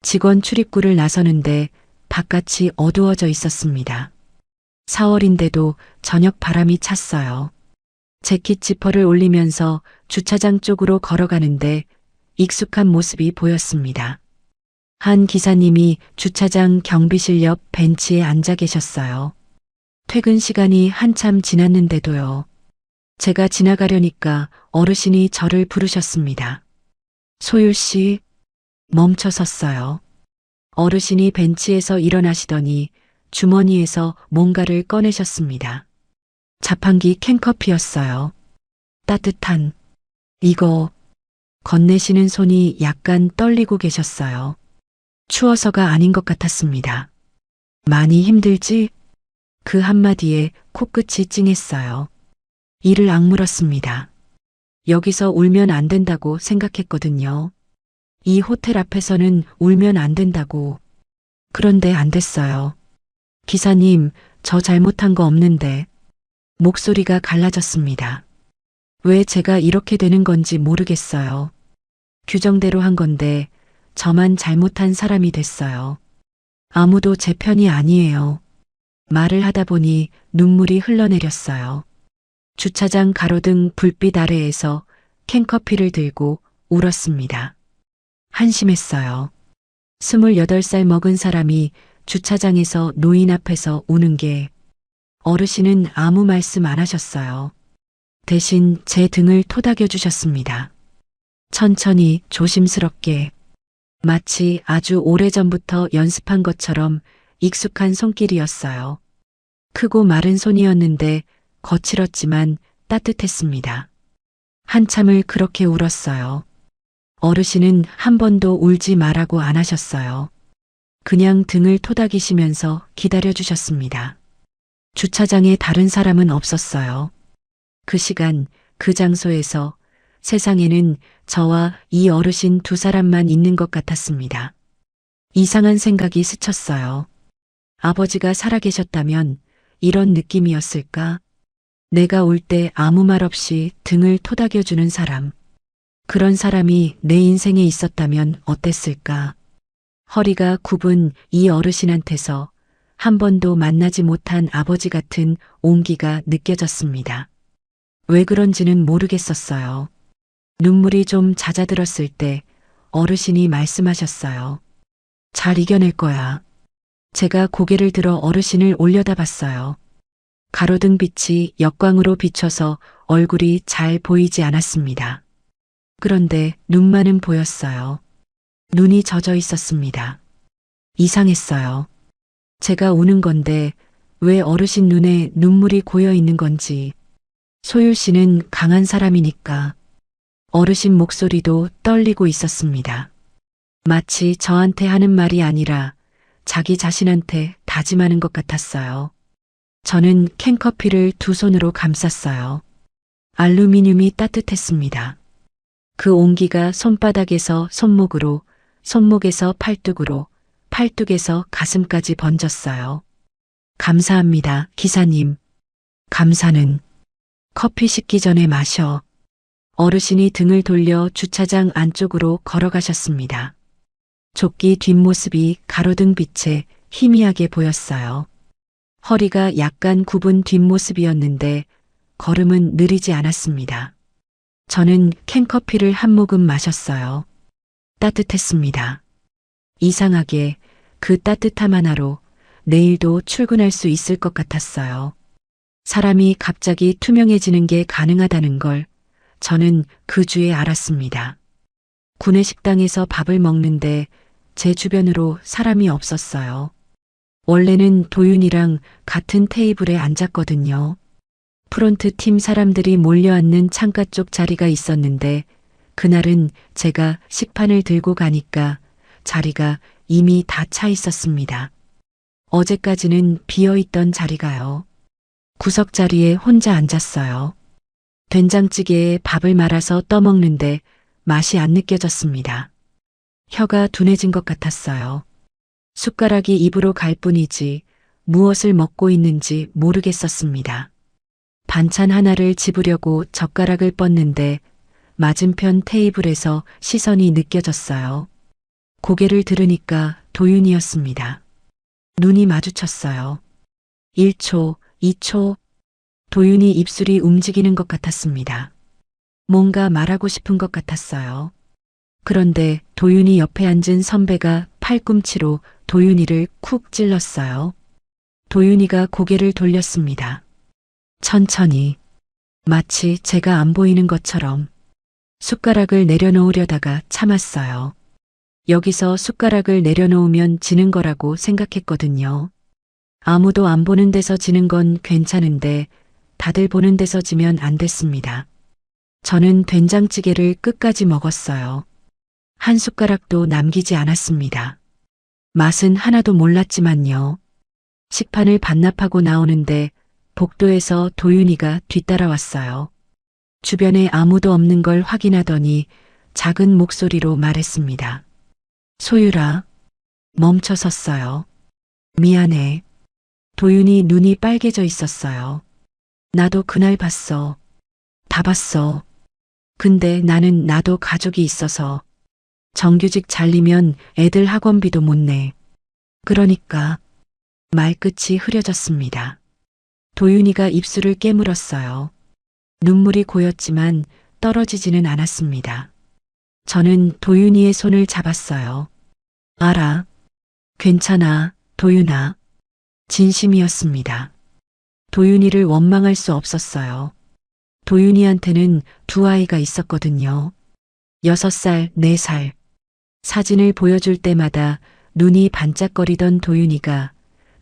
직원 출입구를 나서는데 바깥이 어두워져 있었습니다. 4월인데도 저녁 바람이 찼어요. 재킷 지퍼를 올리면서 주차장 쪽으로 걸어가는데 익숙한 모습이 보였습니다. 한 기사님이 주차장 경비실 옆 벤치에 앉아 계셨어요. 퇴근 시간이 한참 지났는데도요. 제가 지나가려니까 어르신이 저를 부르셨습니다. 소율 씨, 멈춰 섰어요. 어르신이 벤치에서 일어나시더니 주머니에서 뭔가를 꺼내셨습니다. 자판기 캔커피였어요. 따뜻한. 이거. 건네시는 손이 약간 떨리고 계셨어요. 추워서가 아닌 것 같았습니다. 많이 힘들지? 그 한마디에 코끝이 찡했어요. 이를 악물었습니다. 여기서 울면 안 된다고 생각했거든요. 이 호텔 앞에서는 울면 안 된다고. 그런데 안 됐어요. 기사님, 저 잘못한 거 없는데. 목소리가 갈라졌습니다. 왜 제가 이렇게 되는 건지 모르겠어요. 규정대로 한 건데 저만 잘못한 사람이 됐어요. 아무도 제 편이 아니에요. 말을 하다 보니 눈물이 흘러내렸어요. 주차장 가로등 불빛 아래에서 캔커피를 들고 울었습니다. 한심했어요. 28살 먹은 사람이 주차장에서 노인 앞에서 우는 게. 어르신은 아무 말씀 안 하셨어요. 대신 제 등을 토닥여 주셨습니다. 천천히 조심스럽게. 마치 아주 오래전부터 연습한 것처럼 익숙한 손길이었어요. 크고 마른 손이었는데 거칠었지만 따뜻했습니다. 한참을 그렇게 울었어요. 어르신은 한 번도 울지 말라고 안 하셨어요. 그냥 등을 토닥이시면서 기다려 주셨습니다. 주차장에 다른 사람은 없었어요. 그 시간, 그 장소에서 세상에는 저와 이 어르신 두 사람만 있는 것 같았습니다. 이상한 생각이 스쳤어요. 아버지가 살아계셨다면 이런 느낌이었을까? 내가 올 때 아무 말 없이 등을 토닥여주는 사람. 그런 사람이 내 인생에 있었다면 어땠을까? 허리가 굽은 이 어르신한테서 한 번도 만나지 못한 아버지 같은 온기가 느껴졌습니다. 왜 그런지는 모르겠었어요. 눈물이 좀 잦아들었을 때 어르신이 말씀하셨어요. 잘 이겨낼 거야. 제가 고개를 들어 어르신을 올려다봤어요. 가로등 빛이 역광으로 비쳐서 얼굴이 잘 보이지 않았습니다. 그런데 눈만은 보였어요. 눈이 젖어 있었습니다. 이상했어요. 제가 우는 건데 왜 어르신 눈에 눈물이 고여 있는 건지. 소율 씨는 강한 사람이니까. 어르신 목소리도 떨리고 있었습니다. 마치 저한테 하는 말이 아니라 자기 자신한테 다짐하는 것 같았어요. 저는 캔커피를 두 손으로 감쌌어요. 알루미늄이 따뜻했습니다. 그 온기가 손바닥에서 손목으로, 손목에서 팔뚝으로, 팔뚝에서 가슴까지 번졌어요. 감사합니다, 기사님. 감사는 커피 식기 전에 마셔. 어르신이 등을 돌려 주차장 안쪽으로 걸어가셨습니다. 조끼 뒷모습이 가로등 빛에 희미하게 보였어요. 허리가 약간 굽은 뒷모습이었는데 걸음은 느리지 않았습니다. 저는 캔커피를 한 모금 마셨어요. 따뜻했습니다. 이상하게 그 따뜻함 하나로 내일도 출근할 수 있을 것 같았어요. 사람이 갑자기 투명해지는 게 가능하다는 걸 저는 그 주에 알았습니다. 구내식당에서 밥을 먹는데 제 주변으로 사람이 없었어요. 원래는 도윤이랑 같은 테이블에 앉았거든요. 프론트 팀 사람들이 몰려앉는 창가 쪽 자리가 있었는데 그날은 제가 식판을 들고 가니까 자리가 이미 다 차 있었습니다. 어제까지는 비어있던 자리가요. 구석 자리에 혼자 앉았어요. 된장찌개에 밥을 말아서 떠먹는데 맛이 안 느껴졌습니다. 혀가 둔해진 것 같았어요. 숟가락이 입으로 갈 뿐이지 무엇을 먹고 있는지 모르겠었습니다. 반찬 하나를 집으려고 젓가락을 뻗는데 맞은편 테이블에서 시선이 느껴졌어요. 고개를 들으니까 도윤이었습니다. 눈이 마주쳤어요. 1초, 2초, 도윤이 입술이 움직이는 것 같았습니다. 뭔가 말하고 싶은 것 같았어요. 그런데 도윤이 옆에 앉은 선배가 팔꿈치로 도윤이를 쿡 찔렀어요. 도윤이가 고개를 돌렸습니다. 천천히, 마치 제가 안 보이는 것처럼 숟가락을 내려놓으려다가 참았어요. 여기서 숟가락을 내려놓으면 지는 거라고 생각했거든요. 아무도 안 보는 데서 지는 건 괜찮은데 다들 보는 데서 지면 안 됐습니다. 저는 된장찌개를 끝까지 먹었어요. 한 숟가락도 남기지 않았습니다. 맛은 하나도 몰랐지만요. 식판을 반납하고 나오는데 복도에서 도윤이가 뒤따라왔어요. 주변에 아무도 없는 걸 확인하더니 작은 목소리로 말했습니다. 소율아, 멈춰 섰어요. 미안해. 도윤이 눈이 빨개져 있었어요. 나도 그날 봤어. 다 봤어. 근데 나도 가족이 있어서 정규직 잘리면 애들 학원비도 못 내. 그러니까 말끝이 흐려졌습니다. 도윤이가 입술을 깨물었어요. 눈물이 고였지만 떨어지지는 않았습니다. 저는 도윤이의 손을 잡았어요. 알아. 괜찮아, 도윤아. 진심이었습니다. 도윤이를 원망할 수 없었어요. 도윤이한테는 두 아이가 있었거든요. 6살, 4살. 사진을 보여줄 때마다 눈이 반짝거리던 도윤이가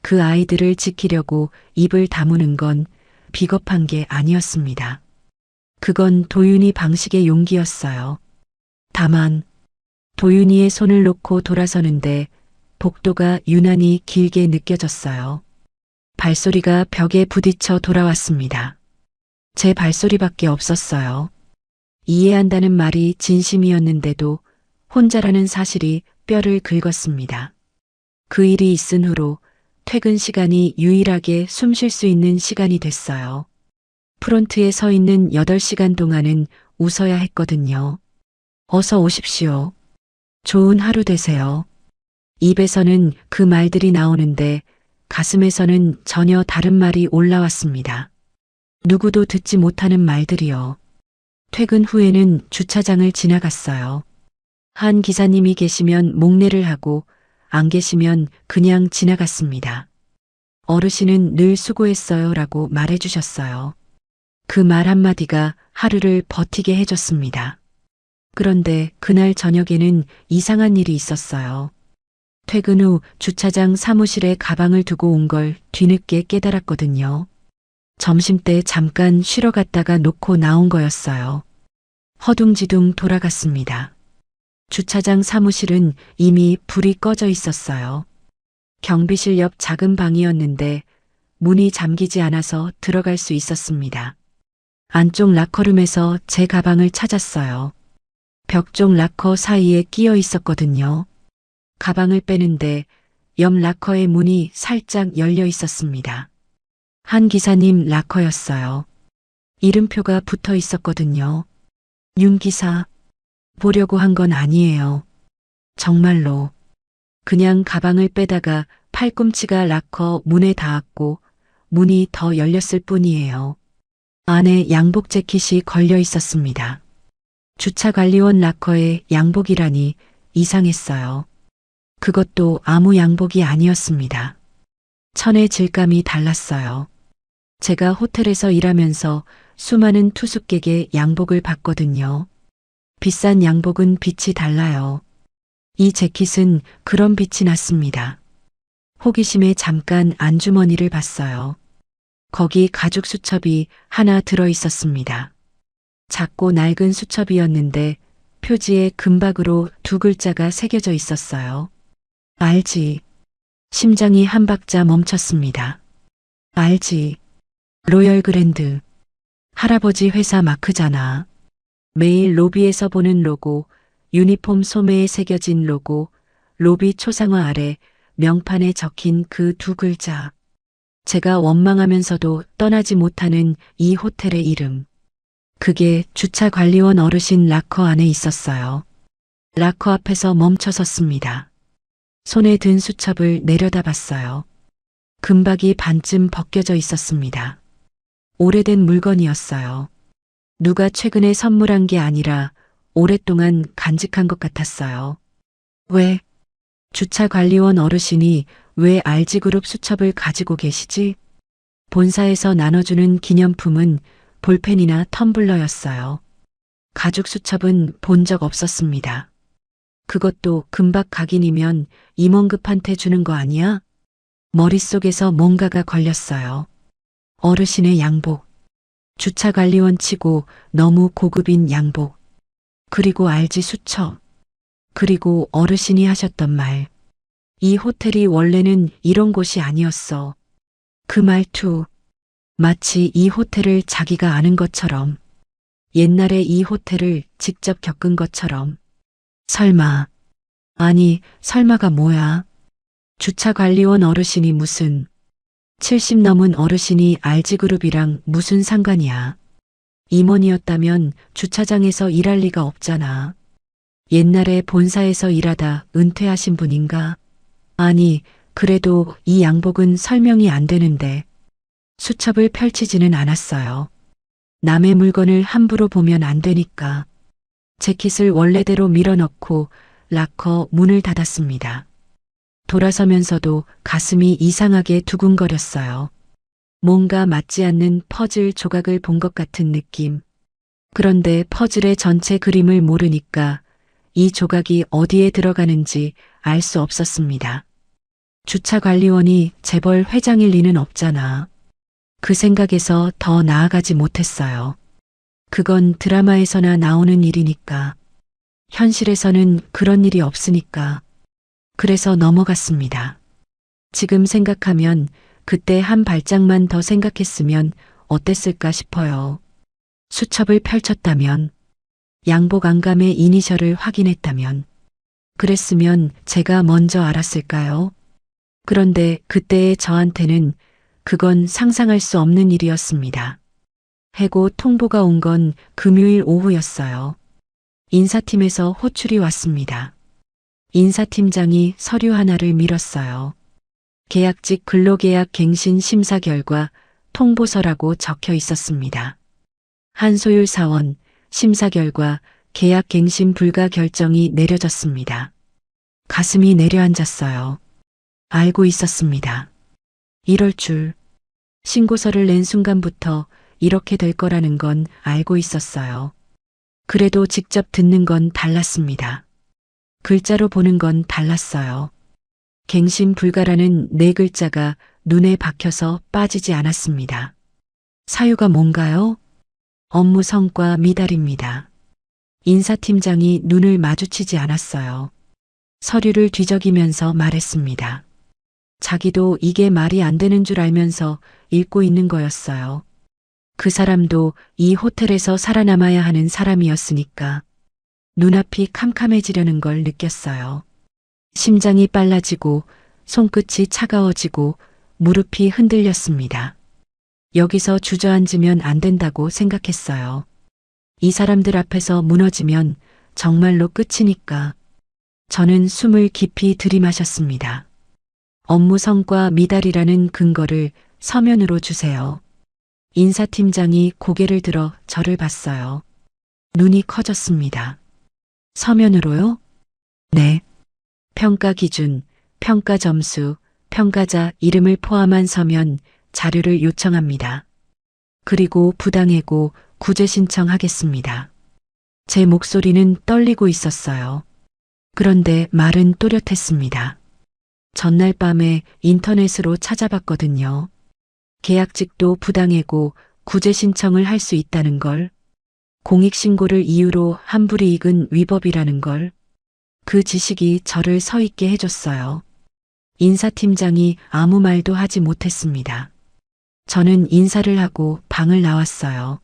그 아이들을 지키려고 입을 다무는 건 비겁한 게 아니었습니다. 그건 도윤이 방식의 용기였어요. 다만 도윤이의 손을 놓고 돌아서는데 복도가 유난히 길게 느껴졌어요. 발소리가 벽에 부딪혀 돌아왔습니다. 제 발소리밖에 없었어요. 이해한다는 말이 진심이었는데도 혼자라는 사실이 뼈를 긁었습니다. 그 일이 있은 후로 퇴근 시간이 유일하게 숨 쉴 수 있는 시간이 됐어요. 프론트에 서 있는 8시간 동안은 웃어야 했거든요. 어서 오십시오. 좋은 하루 되세요. 입에서는 그 말들이 나오는데 가슴에서는 전혀 다른 말이 올라왔습니다. 누구도 듣지 못하는 말들이요. 퇴근 후에는 주차장을 지나갔어요. 한 기사님이 계시면 목례를 하고 안 계시면 그냥 지나갔습니다. 어르신은 늘 수고했어요 라고 말해주셨어요. 그 말 한마디가 하루를 버티게 해줬습니다. 그런데 그날 저녁에는 이상한 일이 있었어요. 퇴근 후 주차장 사무실에 가방을 두고 온 걸 뒤늦게 깨달았거든요. 점심때 잠깐 쉬러 갔다가 놓고 나온 거였어요. 허둥지둥 돌아갔습니다. 주차장 사무실은 이미 불이 꺼져 있었어요. 경비실 옆 작은 방이었는데 문이 잠기지 않아서 들어갈 수 있었습니다. 안쪽 라커룸에서 제 가방을 찾았어요. 벽 쪽 라커 사이에 끼어 있었거든요. 가방을 빼는데 옆 라커의 문이 살짝 열려 있었습니다. 한 기사님 라커였어요. 이름표가 붙어 있었거든요. 윤 기사. 보려고 한 건 아니에요. 정말로. 그냥 가방을 빼다가 팔꿈치가 라커 문에 닿았고 문이 더 열렸을 뿐이에요. 안에 양복 재킷이 걸려 있었습니다. 주차관리원 라커에 양복이라니 이상했어요. 그것도 아무 양복이 아니었습니다. 천의 질감이 달랐어요. 제가 호텔에서 일하면서 수많은 투숙객의 양복을 봤거든요. 비싼 양복은 빛이 달라요. 이 재킷은 그런 빛이 났습니다. 호기심에 잠깐 안주머니를 봤어요. 거기 가죽 수첩이 하나 들어 있었습니다. 작고 낡은 수첩이었는데 표지에 금박으로 두 글자가 새겨져 있었어요. 알지. 심장이 한 박자 멈췄습니다. 알지. 로열 그랜드. 할아버지 회사 마크잖아. 매일 로비에서 보는 로고, 유니폼 소매에 새겨진 로고, 로비 초상화 아래 명판에 적힌 그 두 글자. 제가 원망하면서도 떠나지 못하는 이 호텔의 이름. 그게 주차관리원 어르신 라커 안에 있었어요. 라커 앞에서 멈춰 섰습니다. 손에 든 수첩을 내려다봤어요. 금박이 반쯤 벗겨져 있었습니다. 오래된 물건이었어요. 누가 최근에 선물한 게 아니라 오랫동안 간직한 것 같았어요. 왜? 주차관리원 어르신이 왜 RG그룹 수첩을 가지고 계시지? 본사에서 나눠주는 기념품은 볼펜이나 텀블러였어요. 가죽 수첩은 본 적 없었습니다. 그것도 금박 각인이면 임원급한테 주는 거 아니야? 머릿속에서 뭔가가 걸렸어요. 어르신의 양복. 주차관리원 치고 너무 고급인 양복. 그리고 RG 수첩. 그리고 어르신이 하셨던 말. 이 호텔이 원래는 이런 곳이 아니었어. 그 말투. 마치 이 호텔을 자기가 아는 것처럼. 옛날에 이 호텔을 직접 겪은 것처럼. 설마. 아니, 설마가 뭐야? 주차관리원 어르신이 무슨 70 넘은 어르신이 RG그룹이랑 무슨 상관이야. 임원이었다면 주차장에서 일할 리가 없잖아. 옛날에 본사에서 일하다 은퇴하신 분인가? 아니, 그래도 이 양복은 설명이 안 되는데. 수첩을 펼치지는 않았어요. 남의 물건을 함부로 보면 안 되니까. 재킷을 원래대로 밀어넣고 락커 문을 닫았습니다. 돌아서면서도 가슴이 이상하게 두근거렸어요. 뭔가 맞지 않는 퍼즐 조각을 본 것 같은 느낌. 그런데 퍼즐의 전체 그림을 모르니까 이 조각이 어디에 들어가는지 알 수 없었습니다. 주차관리원이 재벌 회장일 리는 없잖아. 그 생각에서 더 나아가지 못했어요. 그건 드라마에서나 나오는 일이니까. 현실에서는 그런 일이 없으니까. 그래서 넘어갔습니다. 지금 생각하면 그때 한 발짝만 더 생각했으면 어땠을까 싶어요. 수첩을 펼쳤다면, 양복 안감의 이니셜을 확인했다면, 그랬으면 제가 먼저 알았을까요? 그런데 그때의 저한테는 그건 상상할 수 없는 일이었습니다. 해고 통보가 온 건 금요일 오후였어요. 인사팀에서 호출이 왔습니다. 인사팀장이 서류 하나를 밀었어요. 계약직 근로계약 갱신 심사 결과 통보서라고 적혀 있었습니다. 한소율 사원, 심사 결과 계약 갱신 불가 결정이 내려졌습니다. 가슴이 내려앉았어요. 알고 있었습니다. 이럴 줄. 신고서를 낸 순간부터 이렇게 될 거라는 건 알고 있었어요. 그래도 직접 듣는 건 달랐습니다. 글자로 보는 건 달랐어요. 갱신 불가라는 네 글자가 눈에 박혀서 빠지지 않았습니다. 사유가 뭔가요? 업무 성과 미달입니다. 인사팀장이 눈을 마주치지 않았어요. 서류를 뒤적이면서 말했습니다. 자기도 이게 말이 안 되는 줄 알면서 읽고 있는 거였어요. 그 사람도 이 호텔에서 살아남아야 하는 사람이었으니까. 눈앞이 캄캄해지려는 걸 느꼈어요. 심장이 빨라지고 손끝이 차가워지고 무릎이 흔들렸습니다. 여기서 주저앉으면 안 된다고 생각했어요. 이 사람들 앞에서 무너지면 정말로 끝이니까. 저는 숨을 깊이 들이마셨습니다. 업무 성과 미달이라는 근거를 서면으로 주세요. 인사팀장이 고개를 들어 저를 봤어요. 눈이 커졌습니다. 서면으로요? 네. 평가 기준, 평가 점수, 평가자 이름을 포함한 서면 자료를 요청합니다. 그리고 부당해고 구제 신청하겠습니다. 제 목소리는 떨리고 있었어요. 그런데 말은 또렷했습니다. 전날 밤에 인터넷으로 찾아봤거든요. 계약직도 부당해고 구제 신청을 할 수 있다는 걸, 공익신고를 이유로 한불이익은 위법이라는 걸, 그 지식이 저를 서 있게 해줬어요. 인사팀장이 아무 말도 하지 못했습니다. 저는 인사를 하고 방을 나왔어요.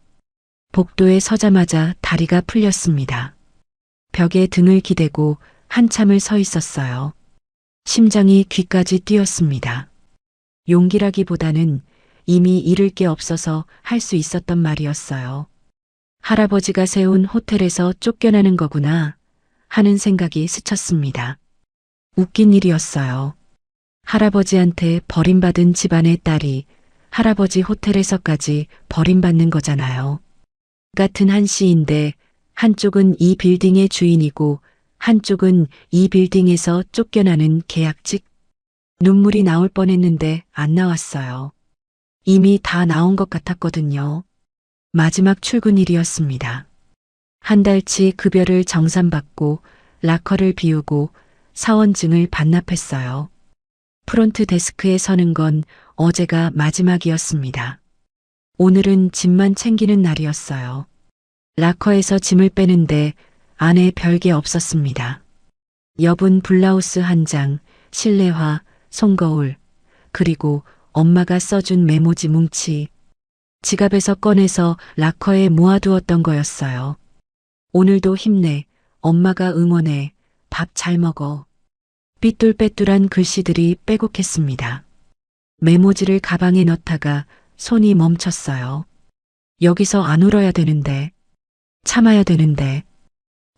복도에 서자마자 다리가 풀렸습니다. 벽에 등을 기대고 한참을 서 있었어요. 심장이 귀까지 뛰었습니다. 용기라기보다는 이미 잃을 게 없어서 할 수 있었던 말이었어요. 할아버지가 세운 호텔에서 쫓겨나는 거구나 하는 생각이 스쳤습니다. 웃긴 일이었어요. 할아버지한테 버림받은 집안의 딸이 할아버지 호텔에서까지 버림받는 거잖아요. 같은 한 씨인데 한쪽은 이 빌딩의 주인이고 한쪽은 이 빌딩에서 쫓겨나는 계약직. 눈물이 나올 뻔했는데 안 나왔어요. 이미 다 나온 것 같았거든요. 마지막 출근일이었습니다. 한 달치 급여를 정산받고 라커를 비우고 사원증을 반납했어요. 프론트 데스크에 서는 건 어제가 마지막이었습니다. 오늘은 짐만 챙기는 날이었어요. 라커에서 짐을 빼는데 안에 별게 없었습니다. 여분 블라우스 한 장, 실내화, 손거울, 그리고 엄마가 써준 메모지 뭉치. 지갑에서 꺼내서 라커에 모아두었던 거였어요. 오늘도 힘내, 엄마가 응원해, 밥 잘 먹어. 삐뚤빼뚤한 글씨들이 빼곡했습니다. 메모지를 가방에 넣다가 손이 멈췄어요. 여기서 안 울어야 되는데, 참아야 되는데,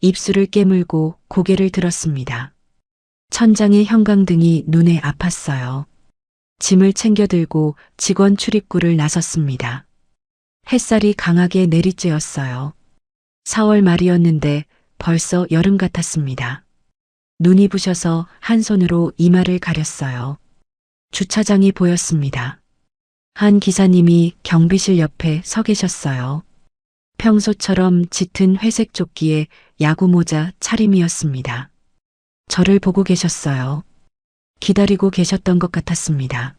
입술을 깨물고 고개를 들었습니다. 천장의 형광등이 눈에 아팠어요. 짐을 챙겨 들고 직원 출입구를 나섰습니다. 햇살이 강하게 내리쬐었어요. 4월 말이었는데 벌써 여름 같았습니다. 눈이 부셔서 한 손으로 이마를 가렸어요. 주차장이 보였습니다. 한 기사님이 경비실 옆에 서 계셨어요. 평소처럼 짙은 회색 조끼에 야구모자 차림이었습니다. 저를 보고 계셨어요. 기다리고 계셨던 것 같았습니다.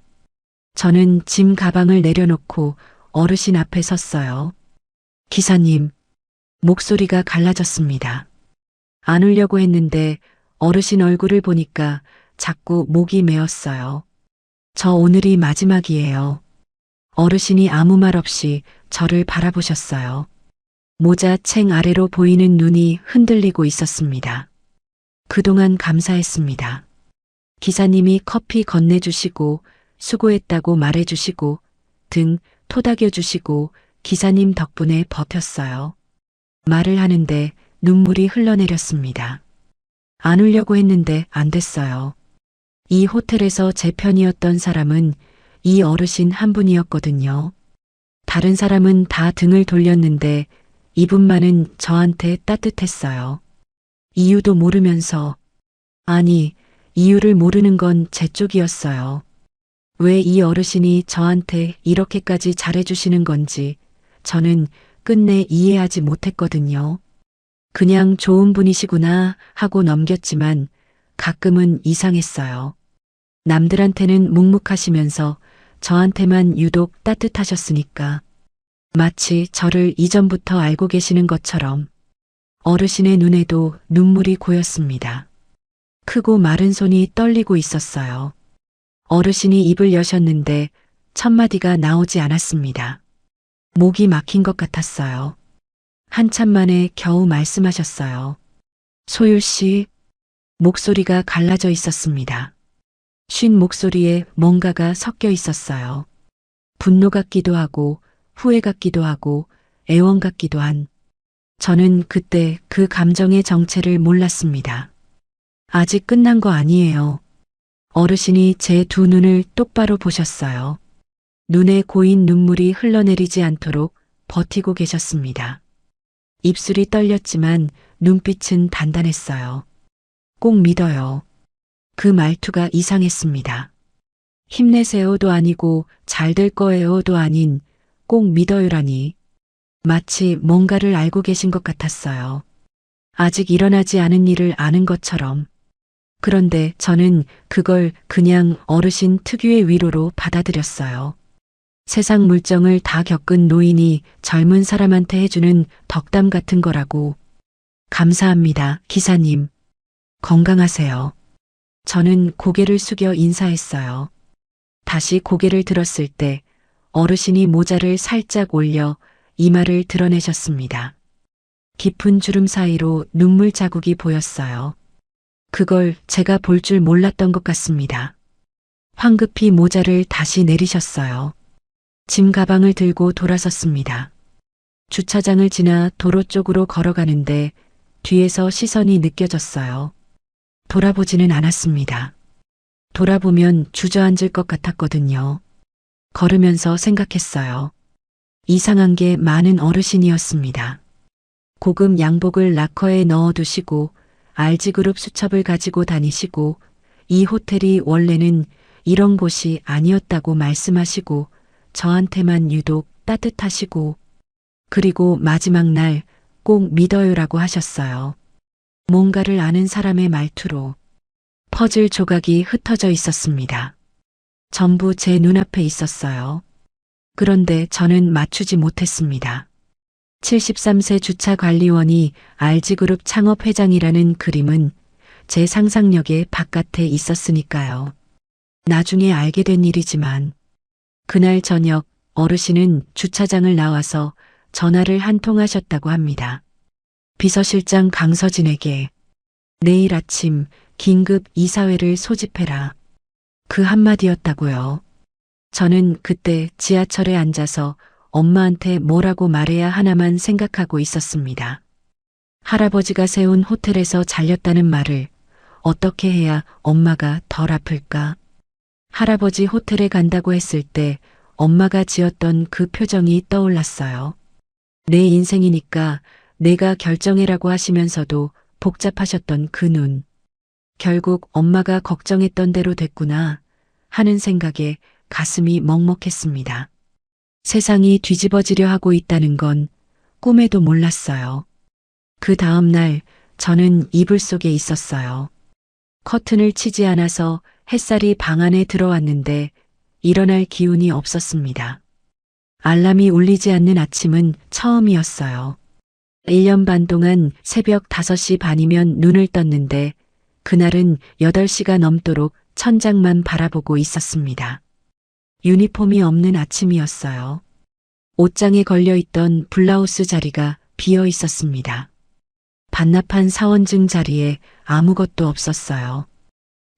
저는 짐 가방을 내려놓고 어르신 앞에 섰어요. 기사님, 목소리가 갈라졌습니다. 안 울려고 했는데 어르신 얼굴을 보니까 자꾸 목이 메었어요. 저 오늘이 마지막이에요. 어르신이 아무 말 없이 저를 바라보셨어요. 모자 챙 아래로 보이는 눈이 흔들리고 있었습니다. 그동안 감사했습니다. 기사님이 커피 건네주시고 수고했다고 말해주시고 등 토닥여주시고 기사님 덕분에 버텼어요. 말을 하는데 눈물이 흘러내렸습니다. 안 울려고 했는데 안 됐어요. 이 호텔에서 제 편이었던 사람은 이 어르신 한 분이었거든요. 다른 사람은 다 등을 돌렸는데 이분만은 저한테 따뜻했어요. 이유도 모르면서, 아니, 이유를 모르는 건 제 쪽이었어요. 왜 이 어르신이 저한테 이렇게까지 잘해주시는 건지 저는 끝내 이해하지 못했거든요. 그냥 좋은 분이시구나 하고 넘겼지만 가끔은 이상했어요. 남들한테는 묵묵하시면서 저한테만 유독 따뜻하셨으니까. 마치 저를 이전부터 알고 계시는 것처럼 어르신의 눈에도 눈물이 고였습니다. 크고 마른 손이 떨리고 있었어요. 어르신이 입을 여셨는데 첫 마디가 나오지 않았습니다. 목이 막힌 것 같았어요. 한참 만에 겨우 말씀하셨어요. 소율 씨, 목소리가 갈라져 있었습니다. 쉰 목소리에 뭔가가 섞여 있었어요. 분노 같기도 하고 후회 같기도 하고 애원 같기도 한. 저는 그때 그 감정의 정체를 몰랐습니다. 아직 끝난 거 아니에요. 어르신이 제 두 눈을 똑바로 보셨어요. 눈에 고인 눈물이 흘러내리지 않도록 버티고 계셨습니다. 입술이 떨렸지만 눈빛은 단단했어요. 꼭 믿어요. 그 말투가 이상했습니다. 힘내세요도 아니고 잘 될 거예요도 아닌 꼭 믿어요라니. 마치 뭔가를 알고 계신 것 같았어요. 아직 일어나지 않은 일을 아는 것처럼. 그런데 저는 그걸 그냥 어르신 특유의 위로로 받아들였어요. 세상 물정을 다 겪은 노인이 젊은 사람한테 해주는 덕담 같은 거라고. 감사합니다, 기사님. 건강하세요. 저는 고개를 숙여 인사했어요. 다시 고개를 들었을 때 어르신이 모자를 살짝 올려 이마를 드러내셨습니다. 깊은 주름 사이로 눈물 자국이 보였어요. 그걸 제가 볼 줄 몰랐던 것 같습니다. 황급히 모자를 다시 내리셨어요. 짐 가방을 들고 돌아섰습니다. 주차장을 지나 도로 쪽으로 걸어가는데 뒤에서 시선이 느껴졌어요. 돌아보지는 않았습니다. 돌아보면 주저앉을 것 같았거든요. 걸으면서 생각했어요. 이상한 게 많은 어르신이었습니다. 고급 양복을 라커에 넣어두시고 RG그룹 수첩을 가지고 다니시고 이 호텔이 원래는 이런 곳이 아니었다고 말씀하시고 저한테만 유독 따뜻하시고 그리고 마지막 날 꼭 믿어요라고 하셨어요. 뭔가를 아는 사람의 말투로 퍼즐 조각이 흩어져 있었습니다. 전부 제 눈앞에 있었어요. 그런데 저는 맞추지 못했습니다. 73세 주차관리원이 RG그룹 창업회장이라는 그림은 제 상상력의 바깥에 있었으니까요. 나중에 알게 된 일이지만 그날 저녁 어르신은 주차장을 나와서 전화를 한 통 하셨다고 합니다. 비서실장 강서진에게 내일 아침 긴급 이사회를 소집해라. 그 한마디였다고요. 저는 그때 지하철에 앉아서 엄마한테 뭐라고 말해야 하나만 생각하고 있었습니다. 할아버지가 세운 호텔에서 잘렸다는 말을 어떻게 해야 엄마가 덜 아플까? 할아버지 호텔에 간다고 했을 때 엄마가 지었던 그 표정이 떠올랐어요. 내 인생이니까 내가 결정해라고 하시면서도 복잡하셨던 그 눈. 결국 엄마가 걱정했던 대로 됐구나 하는 생각에 가슴이 먹먹했습니다. 세상이 뒤집어지려 하고 있다는 건 꿈에도 몰랐어요. 그 다음 날 저는 이불 속에 있었어요. 커튼을 치지 않아서 햇살이 방 안에 들어왔는데 일어날 기운이 없었습니다. 알람이 울리지 않는 아침은 처음이었어요. 1년 반 동안 새벽 5시 반이면 눈을 떴는데 그날은 8시가 넘도록 천장만 바라보고 있었습니다. 유니폼이 없는 아침이었어요. 옷장에 걸려있던 블라우스 자리가 비어 있었습니다. 반납한 사원증 자리에 아무것도 없었어요.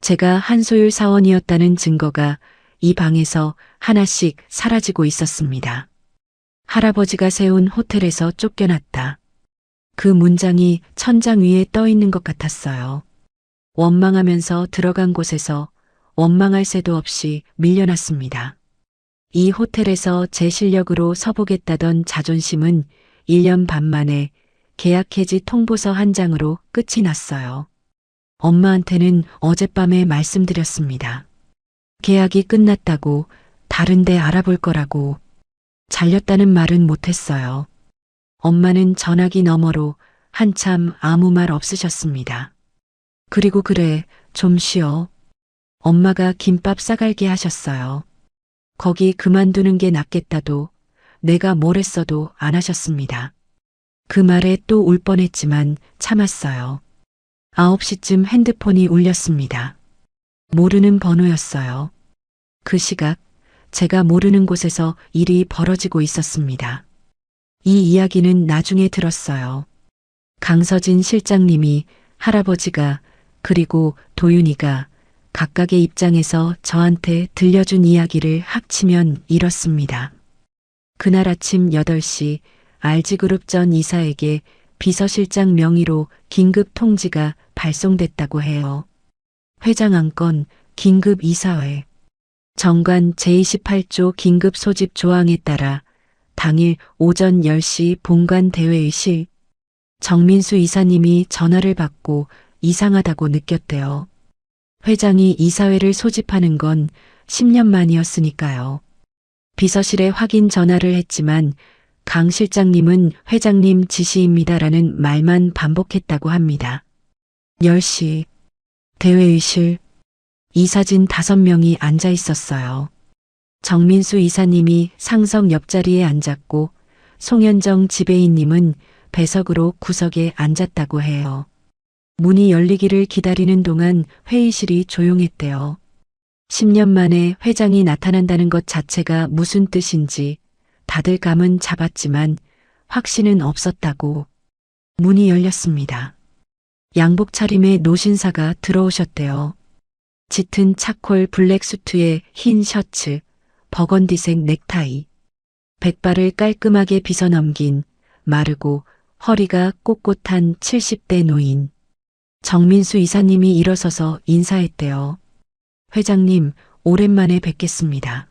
제가 한소율 사원이었다는 증거가 이 방에서 하나씩 사라지고 있었습니다. 할아버지가 세운 호텔에서 쫓겨났다. 그 문장이 천장 위에 떠 있는 것 같았어요. 원망하면서 들어간 곳에서 원망할 새도 없이 밀려났습니다. 이 호텔에서 제 실력으로 서보겠다던 자존심은 1년 반 만에 계약 해지 통보서 한 장으로 끝이 났어요. 엄마한테는 어젯밤에 말씀드렸습니다. 계약이 끝났다고 다른 데 알아볼 거라고. 잘렸다는 말은 못했어요. 엄마는 전화기 너머로 한참 아무 말 없으셨습니다. 그리고 그래, 좀 쉬어. 엄마가 김밥 싸갈게 하셨어요. 거기 그만두는 게 낫겠다도 내가 뭘 했어도 안 하셨습니다. 그 말에 또 울 뻔했지만 참았어요. 9시쯤 핸드폰이 울렸습니다. 모르는 번호였어요. 그 시각 제가 모르는 곳에서 일이 벌어지고 있었습니다. 이 이야기는 나중에 들었어요. 강서진 실장님이 할아버지가 그리고 도윤이가 각각의 입장에서 저한테 들려준 이야기를 합치면 이렇습니다. 그날 아침 8시 RG그룹 전 이사에게 비서실장 명의로 긴급 통지가 발송됐다고 해요. 회장 안건 긴급 이사회. 정관 제28조 긴급 소집 조항에 따라 당일 오전 10시 본관 대회의실 정민수 이사님이 전화를 받고 이상하다고 느꼈대요. 회장이 이사회를 소집하는 건 10년 만이었으니까요. 비서실에 확인 전화를 했지만 강 실장님은 회장님 지시입니다라는 말만 반복했다고 합니다. 10시 대회의실 이사진 5명이 앉아 있었어요. 정민수 이사님이 상석 옆자리에 앉았고 송현정 지배인님은 배석으로 구석에 앉았다고 해요. 문이 열리기를 기다리는 동안 회의실이 조용했대요. 10년 만에 회장이 나타난다는 것 자체가 무슨 뜻인지 다들 감은 잡았지만 확신은 없었다고. 문이 열렸습니다. 양복 차림의 노신사가 들어오셨대요. 짙은 차콜 블랙 수트에 흰 셔츠, 버건디색 넥타이, 백발을 깔끔하게 빗어넘긴 마르고 허리가 꼿꼿한 70대 노인. 정민수 이사님이 일어서서 인사했대요. 회장님, 오랜만에 뵙겠습니다.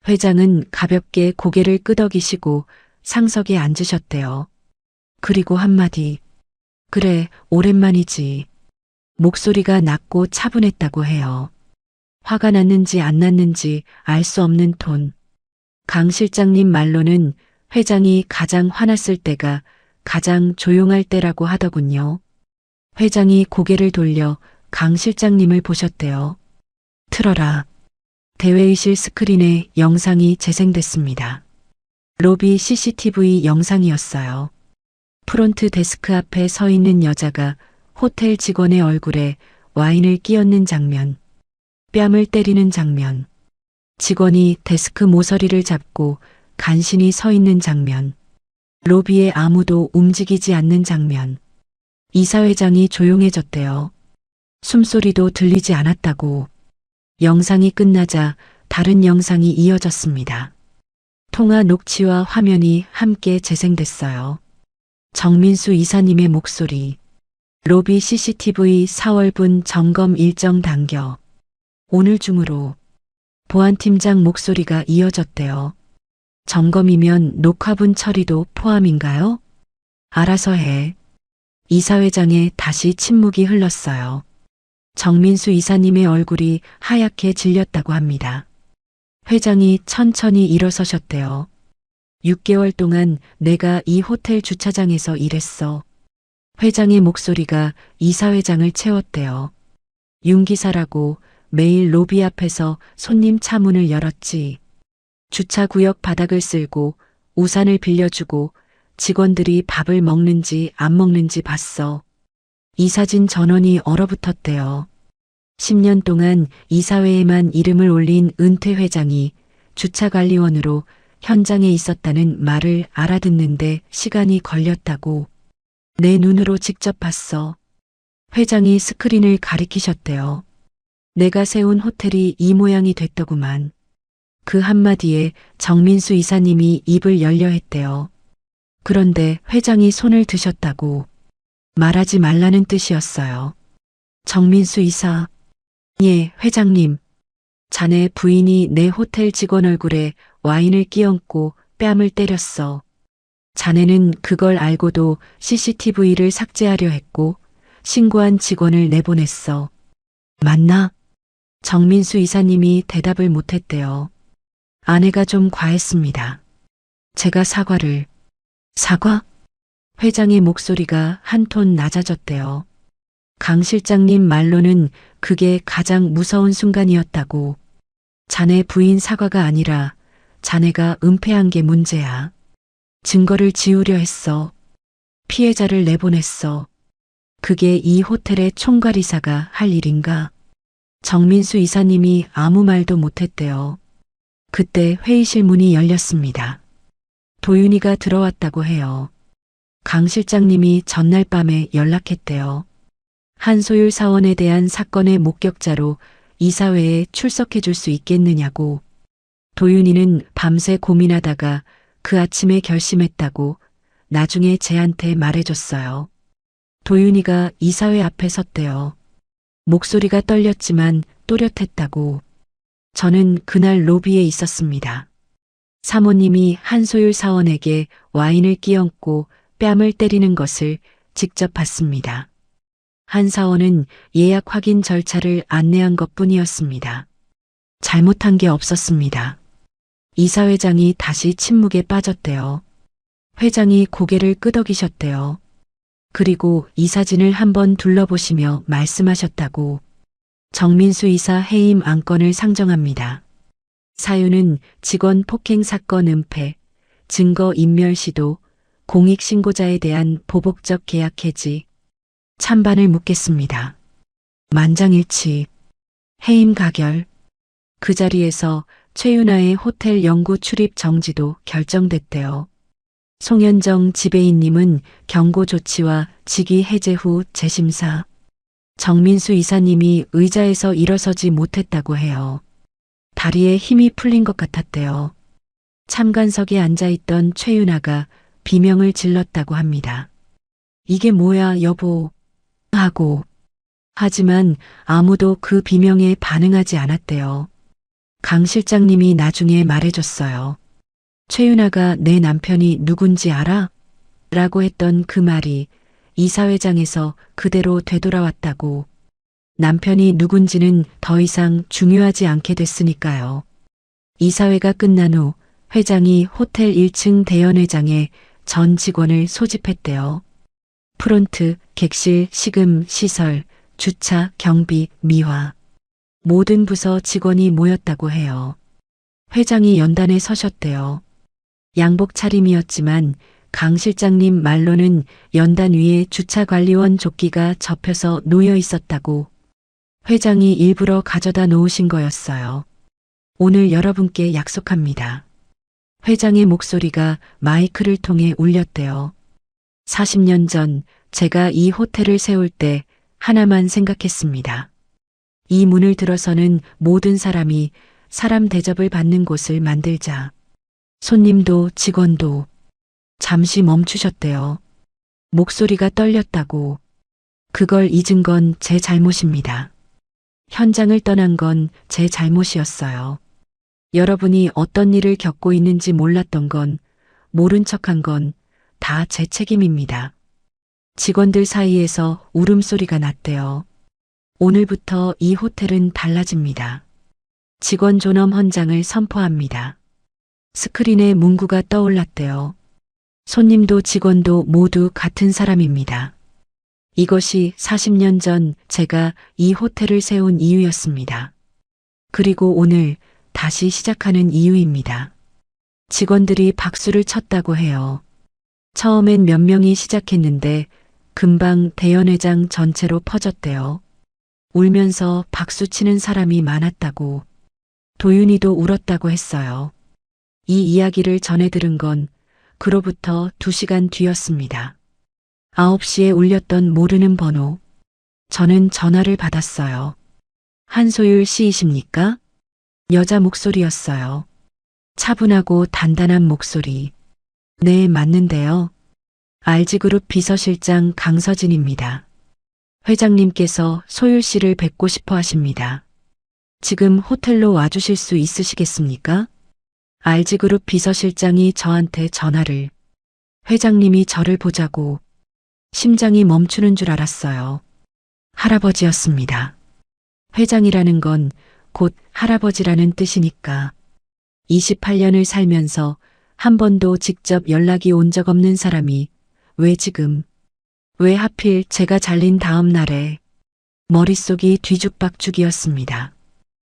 회장은 가볍게 고개를 끄덕이시고 상석에 앉으셨대요. 그리고 한마디, 그래, 오랜만이지. 목소리가 낮고 차분했다고 해요. 화가 났는지 안 났는지 알 수 없는 톤. 강 실장님 말로는 회장이 가장 화났을 때가 가장 조용할 때라고 하더군요. 회장이 고개를 돌려 강 실장님을 보셨대요. 틀어라. 대회의실 스크린에 영상이 재생됐습니다. 로비 CCTV 영상이었어요. 프론트 데스크 앞에 서 있는 여자가 호텔 직원의 얼굴에 와인을 끼얹는 장면, 뺨을 때리는 장면, 직원이 데스크 모서리를 잡고 간신히 서 있는 장면, 로비에 아무도 움직이지 않는 장면. 이사회장이 조용해졌대요. 숨소리도 들리지 않았다고. 영상이 끝나자 다른 영상이 이어졌습니다. 통화 녹취와 화면이 함께 재생됐어요. 정민수 이사님의 목소리. 로비 CCTV 4월분 점검 일정 당겨. 오늘 중으로. 보안팀장 목소리가 이어졌대요. 점검이면 녹화분 처리도 포함인가요? 알아서 해. 이사회장에 다시 침묵이 흘렀어요. 정민수 이사님의 얼굴이 하얗게 질렸다고 합니다. 회장이 천천히 일어서셨대요. 6개월 동안 내가 이 호텔 주차장에서 일했어. 회장의 목소리가 이사회장을 채웠대요. 윤기사라고 매일 로비 앞에서 손님 차문을 열었지. 주차구역 바닥을 쓸고 우산을 빌려주고 직원들이 밥을 먹는지 안 먹는지 봤어. 이 사진 전원이 얼어붙었대요. 10년 동안 이사회에만 이름을 올린 은퇴 회장이 주차관리원으로 현장에 있었다는 말을 알아듣는데 시간이 걸렸다고. 내 눈으로 직접 봤어. 회장이 스크린을 가리키셨대요. 내가 세운 호텔이 이 모양이 됐더구만. 그 한마디에 정민수 이사님이 입을 열려 했대요. 그런데 회장이 손을 드셨다고. 말하지 말라는 뜻이었어요. 정민수 이사. 예, 회장님. 자네 부인이 내 호텔 직원 얼굴에 와인을 끼얹고 뺨을 때렸어. 자네는 그걸 알고도 CCTV를 삭제하려 했고 신고한 직원을 내보냈어. 맞나? 정민수 이사님이 대답을 못했대요. 아내가 좀 과했습니다. 제가 사과를. 사과? 회장의 목소리가 한 톤 낮아졌대요. 강 실장님 말로는 그게 가장 무서운 순간이었다고. 자네 부인 사과가 아니라 자네가 은폐한 게 문제야. 증거를 지우려 했어. 피해자를 내보냈어. 그게 이 호텔의 총괄이사가 할 일인가? 정민수 이사님이 아무 말도 못했대요. 그때 회의실 문이 열렸습니다. 도윤이가 들어왔다고 해요. 강 실장님이 전날 밤에 연락했대요. 한소율 사원에 대한 사건의 목격자로 이사회에 출석해 줄 수 있겠느냐고. 도윤이는 밤새 고민하다가 그 아침에 결심했다고 나중에 쟤한테 말해줬어요. 도윤이가 이사회 앞에 섰대요. 목소리가 떨렸지만 또렷했다고. 저는 그날 로비에 있었습니다. 사모님이 한소율 사원에게 와인을 끼얹고 뺨을 때리는 것을 직접 봤습니다. 한 사원은 예약 확인 절차를 안내한 것뿐이었습니다. 잘못한 게 없었습니다. 이사회장이 다시 침묵에 빠졌대요. 회장이 고개를 끄덕이셨대요. 그리고 이 사진을 한번 둘러보시며 말씀하셨다고. 정민수 이사 해임 안건을 상정합니다. 사유는 직원 폭행 사건 은폐, 증거 인멸 시도, 공익신고자에 대한 보복적 계약 해지, 찬반을 묻겠습니다. 만장일치, 해임 가결. 그 자리에서 최윤아의 호텔 연구 출입 정지도 결정됐대요. 송현정 지배인님은 경고 조치와 직위 해제 후 재심사. 정민수 이사님이 의자에서 일어서지 못했다고 해요. 다리에 힘이 풀린 것 같았대요. 참관석에 앉아있던 최윤아가 비명을 질렀다고 합니다. 이게 뭐야 여보 하고. 하지만 아무도 그 비명에 반응하지 않았대요. 강 실장님이 나중에 말해줬어요. 최윤아가 내 남편이 누군지 알아? 라고 했던 그 말이 이사회장에서 그대로 되돌아왔다고. 남편이 누군지는 더 이상 중요하지 않게 됐으니까요. 이사회가 끝난 후 회장이 호텔 1층 대연회장에 전 직원을 소집했대요. 프론트, 객실, 시금, 시설, 주차, 경비, 미화. 모든 부서 직원이 모였다고 해요. 회장이 연단에 서셨대요. 양복 차림이었지만 강 실장님 말로는 연단 위에 주차관리원 조끼가 접혀서 놓여 있었다고. 회장이 일부러 가져다 놓으신 거였어요. 오늘 여러분께 약속합니다. 회장의 목소리가 마이크를 통해 울렸대요. 40년 전 제가 이 호텔을 세울 때 하나만 생각했습니다. 이 문을 들어서는 모든 사람이 사람 대접을 받는 곳을 만들자. 손님도 직원도. 잠시 멈추셨대요. 목소리가 떨렸다고. 그걸 잊은 건 제 잘못입니다. 현장을 떠난 건 제 잘못이었어요. 여러분이 어떤 일을 겪고 있는지 몰랐던 건, 모른 척한 건 다 제 책임입니다. 직원들 사이에서 울음소리가 났대요. 오늘부터 이 호텔은 달라집니다. 직원 존엄 헌장을 선포합니다. 스크린에 문구가 떠올랐대요. 손님도 직원도 모두 같은 사람입니다. 이것이 40년 전 제가 이 호텔을 세운 이유였습니다. 그리고 오늘 다시 시작하는 이유입니다. 직원들이 박수를 쳤다고 해요. 처음엔 몇 명이 시작했는데 금방 대연회장 전체로 퍼졌대요. 울면서 박수 치는 사람이 많았다고. 도윤이도 울었다고 했어요. 이 이야기를 전해 들은 건 그로부터 2시간 뒤였습니다. 9시에 울렸던 모르는 번호. 저는 전화를 받았어요. 한소율 씨이십니까? 여자 목소리였어요. 차분하고 단단한 목소리. 네, 맞는데요. RG그룹 비서실장 강서진입니다. 회장님께서 소율 씨를 뵙고 싶어 하십니다. 지금 호텔로 와주실 수 있으시겠습니까? RG그룹 비서실장이 저한테 전화를. 회장님이 저를 보자고. 심장이 멈추는 줄 알았어요. 할아버지였습니다. 회장이라는 건 곧 할아버지라는 뜻이니까. 28년을 살면서 한 번도 직접 연락이 온 적 없는 사람이 왜 지금, 왜 하필 제가 잘린 다음 날에. 머릿속이 뒤죽박죽이었습니다.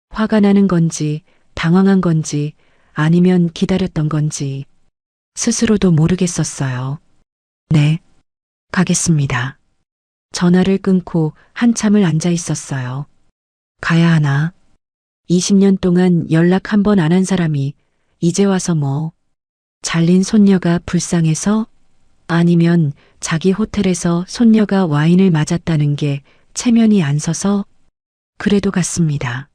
화가 나는 건지, 당황한 건지, 아니면 기다렸던 건지 스스로도 모르겠었어요. 네, 가겠습니다. 전화를 끊고 한참을 앉아 있었어요. 가야 하나? 20년 동안 연락 한 번 안 한 사람이 이제 와서 뭐, 잘린 손녀가 불쌍해서? 아니면 자기 호텔에서 손녀가 와인을 맞았다는 게 체면이 안 서서? 그래도 갔습니다.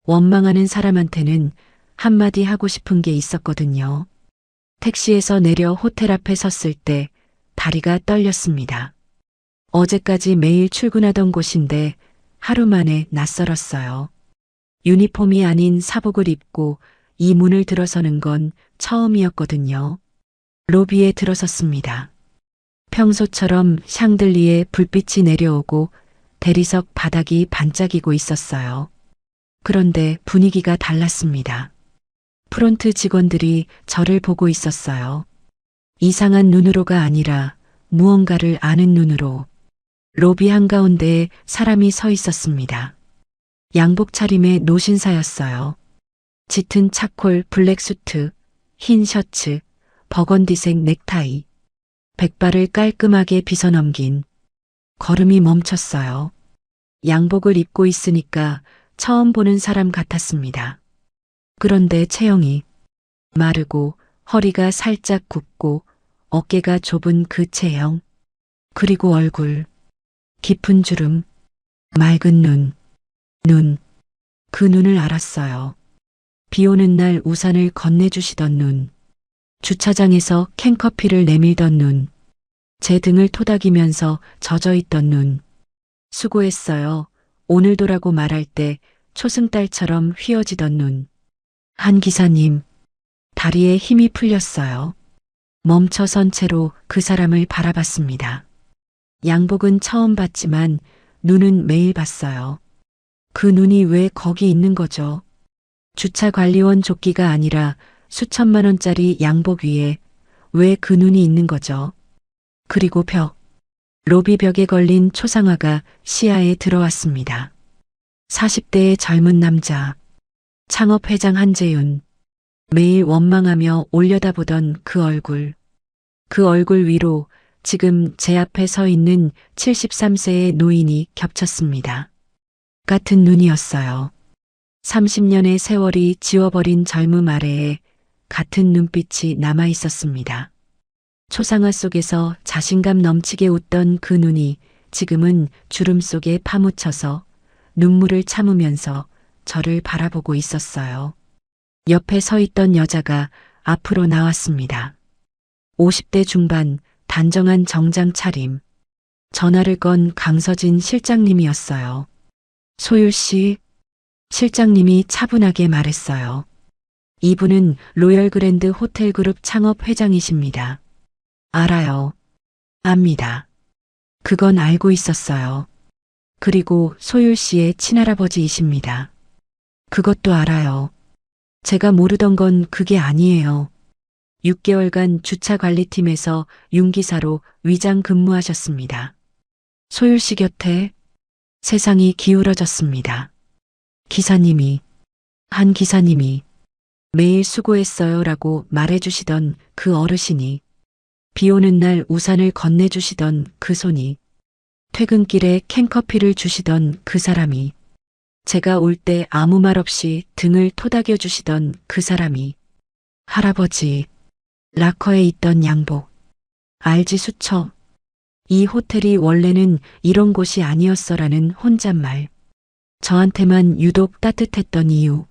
원망하는 사람한테는 한마디 하고 싶은 게 있었거든요. 택시에서 내려 호텔 앞에 섰을 때 다리가 떨렸습니다. 어제까지 매일 출근하던 곳인데 하루 만에 낯설었어요. 유니폼이 아닌 사복을 입고 이 문을 들어서는 건 처음이었거든요. 로비에 들어섰습니다. 평소처럼 샹들리에 불빛이 내려오고 대리석 바닥이 반짝이고 있었어요. 그런데 분위기가 달랐습니다. 프론트 직원들이 저를 보고 있었어요. 이상한 눈으로가 아니라 무언가를 아는 눈으로. 로비 한가운데에 사람이 서 있었습니다. 양복 차림의 노신사였어요. 짙은 차콜 블랙 수트, 흰 셔츠, 버건디색 넥타이. 백발을 깔끔하게 빗어넘긴. 걸음이 멈췄어요. 양복을 입고 있으니까 처음 보는 사람 같았습니다. 그런데 체형이 마르고 허리가 살짝 굽고 어깨가 좁은 그 체형. 그리고 얼굴. 깊은 주름. 맑은 눈. 그 눈을 알았어요. 비 오는 날 우산을 건네주시던 눈. 주차장에서 캔커피를 내밀던 눈. 제 등을 토닥이면서 젖어있던 눈. 수고했어요. 오늘도라고 말할 때 초승달처럼 휘어지던 눈. 한 기사님. 다리에 힘이 풀렸어요. 멈춰선 채로 그 사람을 바라봤습니다. 양복은 처음 봤지만 눈은 매일 봤어요. 그 눈이 왜 거기 있는 거죠? 주차 관리원 조끼가 아니라 수천만 원짜리 양복 위에 왜 그 눈이 있는 거죠? 그리고 로비 벽에 걸린 초상화가 시야에 들어왔습니다. 40대의 젊은 남자, 창업회장 한재윤, 매일 원망하며 올려다보던 그 얼굴. 그 얼굴 위로 지금 제 앞에 서 있는 73세의 노인이 겹쳤습니다. 같은 눈이었어요. 30년의 세월이 지워버린 젊음 아래에 같은 눈빛이 남아 있었습니다. 초상화 속에서 자신감 넘치게 웃던 그 눈이 지금은 주름 속에 파묻혀서 눈물을 참으면서 저를 바라보고 있었어요. 옆에 서 있던 여자가 앞으로 나왔습니다. 50대 중반, 단정한 정장 차림. 전화를 건 강서진 실장님이었어요. 소율 씨, 실장님이 차분하게 말했어요. 이분은 로열그랜드 호텔그룹 창업 회장이십니다. 알아요. 압니다. 그건 알고 있었어요. 그리고 소율 씨의 친할아버지이십니다. 그것도 알아요. 제가 모르던 건 그게 아니에요. 6개월간 주차관리팀에서 윤기사로 위장 근무하셨습니다. 소율 씨 곁에 세상이 기울어졌습니다. 한 기사님이 매일 수고했어요 라고 말해주시던 그 어르신이, 비 오는 날 우산을 건네주시던 그 손이, 퇴근길에 캔커피를 주시던 그 사람이, 제가 올 때 아무 말 없이 등을 토닥여 주시던 그 사람이, 할아버지, 라커에 있던 양복, 알지 수첩, 이 호텔이 원래는 이런 곳이 아니었어라는 혼잣말, 저한테만 유독 따뜻했던 이유,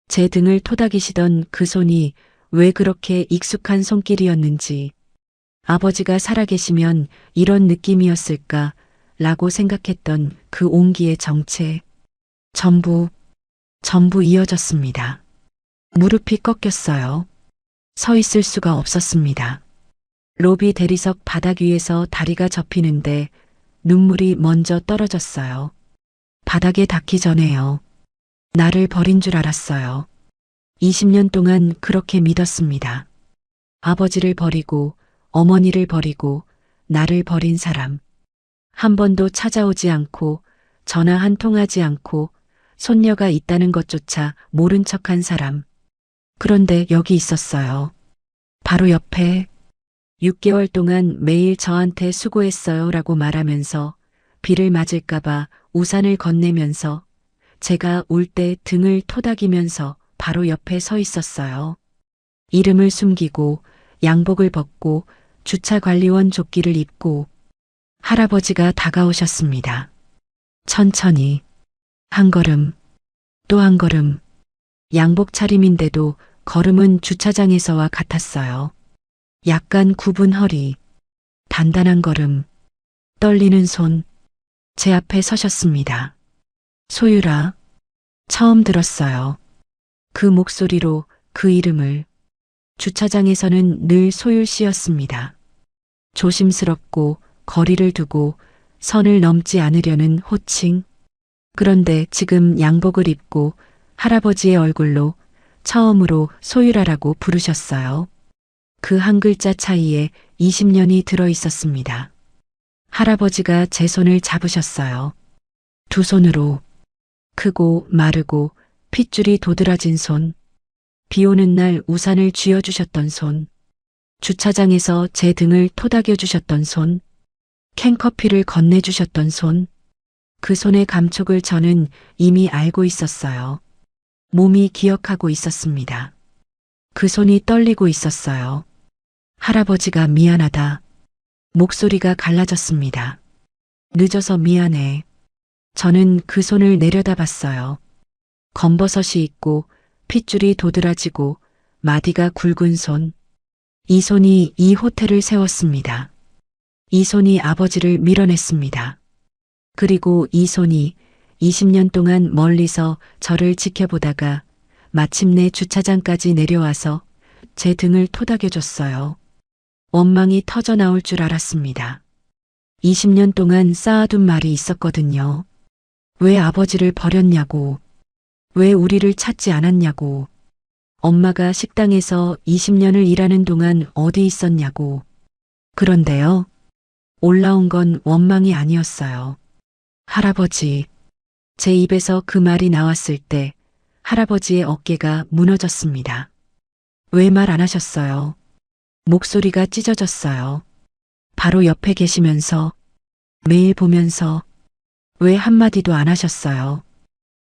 제 등을 토닥이시던 그 손이 왜 그렇게 익숙한 손길이었는지, 아버지가 살아계시면 이런 느낌이었을까 라고 생각했던 그 온기의 정체, 전부 이어졌습니다. 무릎이 꺾였어요. 서 있을 수가 없었습니다. 로비 대리석 바닥 위에서 다리가 접히는데 눈물이 먼저 떨어졌어요. 바닥에 닿기 전에요. 나를 버린 줄 알았어요. 20년 동안 그렇게 믿었습니다. 아버지를 버리고 어머니를 버리고 나를 버린 사람. 한 번도 찾아오지 않고 전화 한 통 하지 않고 손녀가 있다는 것조차 모른 척한 사람. 그런데 여기 있었어요. 바로 옆에 6개월 동안 매일 저한테 수고했어요 라고 말하면서 비를 맞을까봐 우산을 건네면서 제가 울 때 등을 토닥이면서 바로 옆에 서 있었어요. 이름을 숨기고 양복을 벗고 주차관리원 조끼를 입고 할아버지가 다가오셨습니다. 천천히 한 걸음 또 한 걸음, 양복 차림인데도 걸음은 주차장에서와 같았어요. 약간 굽은 허리, 단단한 걸음, 떨리는 손, 제 앞에 서셨습니다. 소율아, 처음 들었어요. 그 목소리로 그 이름을. 주차장에서는 늘 소율 씨였습니다. 조심스럽고 거리를 두고 선을 넘지 않으려는 호칭. 그런데 지금 양복을 입고 할아버지의 얼굴로 처음으로 소율아라고 부르셨어요. 그 한 글자 차이에 20년이 들어 있었습니다. 할아버지가 제 손을 잡으셨어요. 두 손으로. 크고 마르고 핏줄이 도드라진 손. 비 오는 날 우산을 쥐어주셨던 손. 주차장에서 제 등을 토닥여 주셨던 손. 캔커피를 건네주셨던 손. 그 손의 감촉을 저는 이미 알고 있었어요. 몸이 기억하고 있었습니다. 그 손이 떨리고 있었어요. 할아버지가 미안하다. 목소리가 갈라졌습니다. 늦어서 미안해. 저는 그 손을 내려다봤어요. 검버섯이 있고 핏줄이 도드라지고 마디가 굵은 손. 이 손이 이 호텔을 세웠습니다. 이 손이 아버지를 밀어냈습니다. 그리고 이 손이 20년 동안 멀리서 저를 지켜보다가 마침내 주차장까지 내려와서 제 등을 토닥여줬어요. 원망이 터져 나올 줄 알았습니다. 20년 동안 쌓아둔 말이 있었거든요. 왜 아버지를 버렸냐고. 왜 우리를 찾지 않았냐고. 엄마가 식당에서 20년을 일하는 동안 어디 있었냐고. 그런데요. 올라온 건 원망이 아니었어요. 할아버지. 제 입에서 그 말이 나왔을 때 할아버지의 어깨가 무너졌습니다. 왜 말 안 하셨어요? 목소리가 찢어졌어요. 바로 옆에 계시면서, 매일 보면서, 왜 한마디도 안 하셨어요?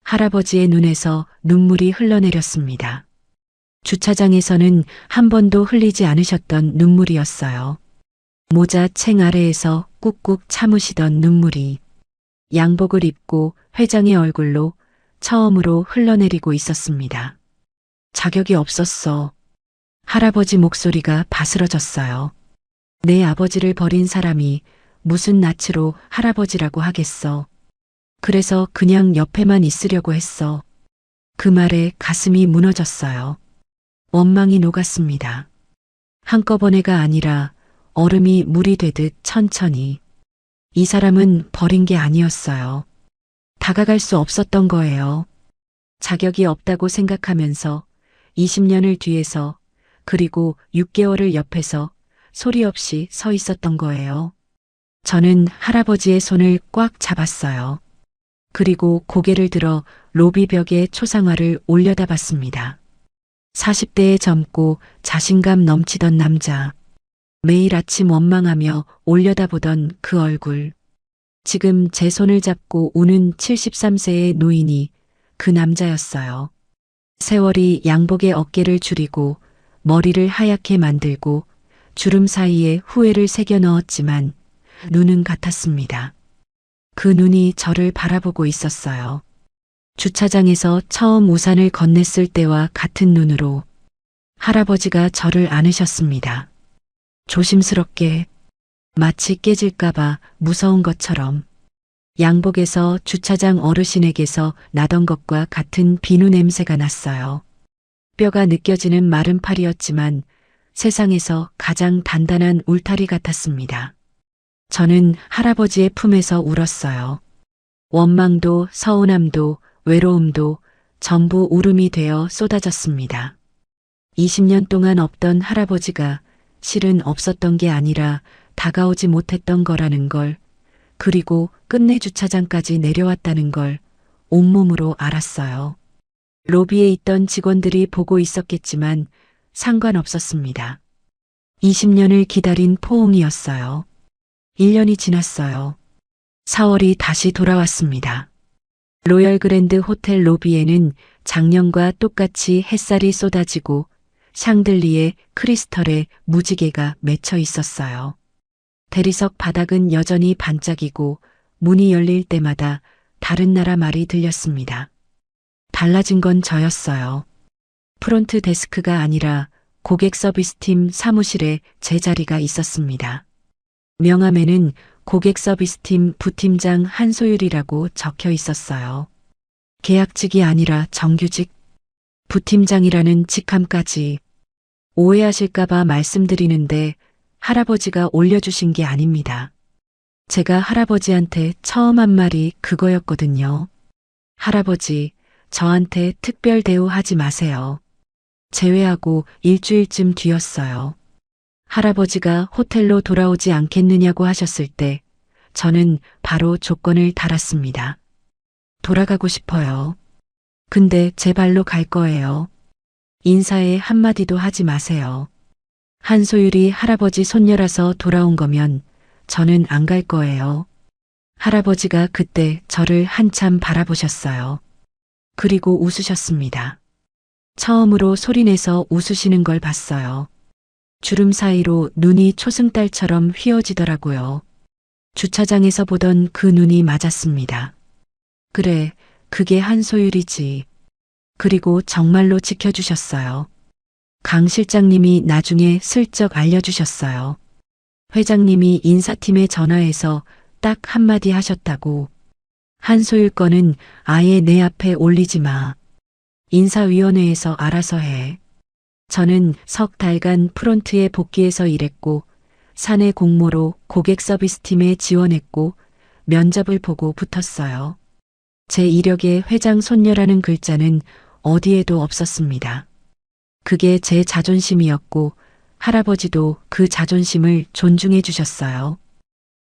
할아버지의 눈에서 눈물이 흘러내렸습니다. 주차장에서는 한 번도 흘리지 않으셨던 눈물이었어요. 모자 챙 아래에서 꾹꾹 참으시던 눈물이 양복을 입고 회장의 얼굴로 처음으로 흘러내리고 있었습니다. 자격이 없었어. 할아버지 목소리가 바스러졌어요. 내 아버지를 버린 사람이 무슨 낯으로 할아버지라고 하겠어. 그래서 그냥 옆에만 있으려고 했어. 그 말에 가슴이 무너졌어요. 원망이 녹았습니다. 한꺼번에가 아니라 얼음이 물이 되듯 천천히. 이 사람은 버린 게 아니었어요. 다가갈 수 없었던 거예요. 자격이 없다고 생각하면서 20년을 뒤에서 그리고 6개월을 옆에서 소리 없이 서 있었던 거예요. 저는 할아버지의 손을 꽉 잡았어요. 그리고 고개를 들어 로비 벽에 초상화를 올려다봤습니다. 40대에 젊고 자신감 넘치던 남자. 매일 아침 원망하며 올려다보던 그 얼굴. 지금 제 손을 잡고 우는 73세의 노인이 그 남자였어요. 세월이 양복의 어깨를 줄이고 머리를 하얗게 만들고 주름 사이에 후회를 새겨 넣었지만 눈은 같았습니다. 그 눈이 저를 바라보고 있었어요. 주차장에서 처음 우산을 건넸을 때와 같은 눈으로 할아버지가 저를 안으셨습니다. 조심스럽게, 마치 깨질까봐 무서운 것처럼. 양복에서 주차장 어르신에게서 나던 것과 같은 비누 냄새가 났어요. 뼈가 느껴지는 마른 팔이었지만 세상에서 가장 단단한 울타리 같았습니다. 저는 할아버지의 품에서 울었어요. 원망도 서운함도 외로움도 전부 울음이 되어 쏟아졌습니다. 20년 동안 없던 할아버지가 실은 없었던 게 아니라 다가오지 못했던 거라는 걸, 그리고 끝내 주차장까지 내려왔다는 걸 온몸으로 알았어요. 로비에 있던 직원들이 보고 있었겠지만 상관없었습니다. 20년을 기다린 포옹이었어요. 1년이 지났어요. 4월이 다시 돌아왔습니다. 로열 그랜드 호텔 로비에는 작년과 똑같이 햇살이 쏟아지고 샹들리에 크리스털에 무지개가 맺혀 있었어요. 대리석 바닥은 여전히 반짝이고 문이 열릴 때마다 다른 나라 말이 들렸습니다. 달라진 건 저였어요. 프론트 데스크가 아니라 고객 서비스팀 사무실에 제 자리가 있었습니다. 명함에는 고객 서비스팀 부팀장 한소율이라고 적혀 있었어요. 계약직이 아니라 정규직, 부팀장이라는 직함까지. 오해하실까봐 말씀드리는데 할아버지가 올려주신 게 아닙니다. 제가 할아버지한테 처음 한 말이 그거였거든요. 할아버지, 저한테 특별 대우하지 마세요. 제외하고 일주일쯤 뒤였어요. 할아버지가 호텔로 돌아오지 않겠느냐고 하셨을 때 저는 바로 조건을 달았습니다. 돌아가고 싶어요. 근데 제 발로 갈 거예요. 인사에 한마디도 하지 마세요. 한소율이 할아버지 손녀라서 돌아온 거면 저는 안 갈 거예요. 할아버지가 그때 저를 한참 바라보셨어요. 그리고 웃으셨습니다. 처음으로 소리내서 웃으시는 걸 봤어요. 주름 사이로 눈이 초승달처럼 휘어지더라고요. 주차장에서 보던 그 눈이 맞았습니다. 그래, 그게 한소율이지. 그리고 정말로 지켜주셨어요. 강 실장님이 나중에 슬쩍 알려주셨어요. 회장님이 인사팀에 전화해서 딱 한마디 하셨다고. 한소율 거는 아예 내 앞에 올리지 마. 인사위원회에서 알아서 해. 저는 석 달간 프론트에 복귀해서 일했고 사내 공모로 고객 서비스팀에 지원했고 면접을 보고 붙었어요. 제 이력에 회장 손녀라는 글자는 어디에도 없었습니다. 그게 제 자존심이었고 할아버지도 그 자존심을 존중해 주셨어요.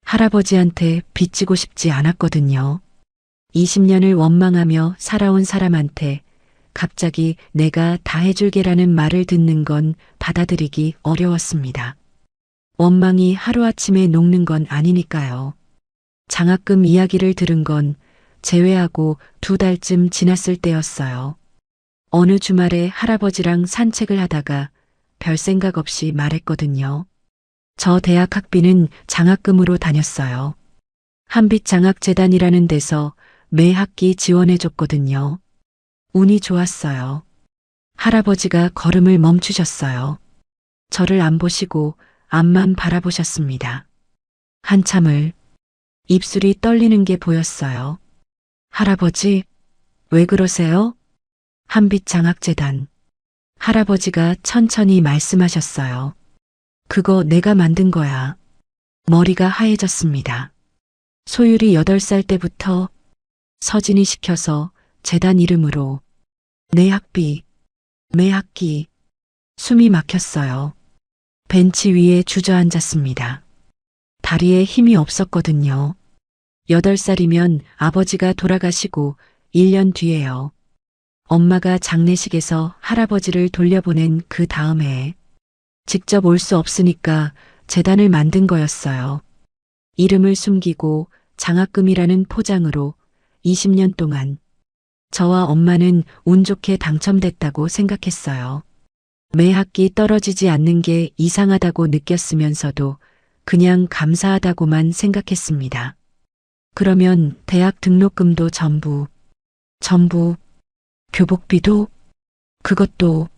할아버지한테 빚지고 싶지 않았거든요. 20년을 원망하며 살아온 사람한테 갑자기 내가 다 해줄게라는 말을 듣는 건 받아들이기 어려웠습니다. 원망이 하루아침에 녹는 건 아니니까요. 장학금 이야기를 들은 건 제외하고 2달쯤 지났을 때였어요. 어느 주말에 할아버지랑 산책을 하다가 별 생각 없이 말했거든요. 저 대학 학비는 장학금으로 다녔어요. 한빛장학재단이라는 데서 매 학기 지원해 줬거든요. 운이 좋았어요. 할아버지가 걸음을 멈추셨어요. 저를 안 보시고 앞만 바라보셨습니다. 한참을 입술이 떨리는 게 보였어요. 할아버지, 왜 그러세요? 한빛장학재단. 할아버지가 천천히 말씀하셨어요. 그거 내가 만든 거야. 머리가 하얘졌습니다. 소율이 8살 때부터 서진이 시켜서 재단 이름으로 내 학비, 매 학기. 숨이 막혔어요. 벤치 위에 주저앉았습니다. 다리에 힘이 없었거든요. 8살이면 아버지가 돌아가시고 1년 뒤에요. 엄마가 장례식에서 할아버지를 돌려보낸 그 다음 해에 직접 올 수 없으니까 재단을 만든 거였어요. 이름을 숨기고 장학금이라는 포장으로 20년 동안 저와 엄마는 운 좋게 당첨됐다고 생각했어요. 매 학기 떨어지지 않는 게 이상하다고 느꼈으면서도 그냥 감사하다고만 생각했습니다. 그러면 대학 등록금도 전부, 교복비도, 그것도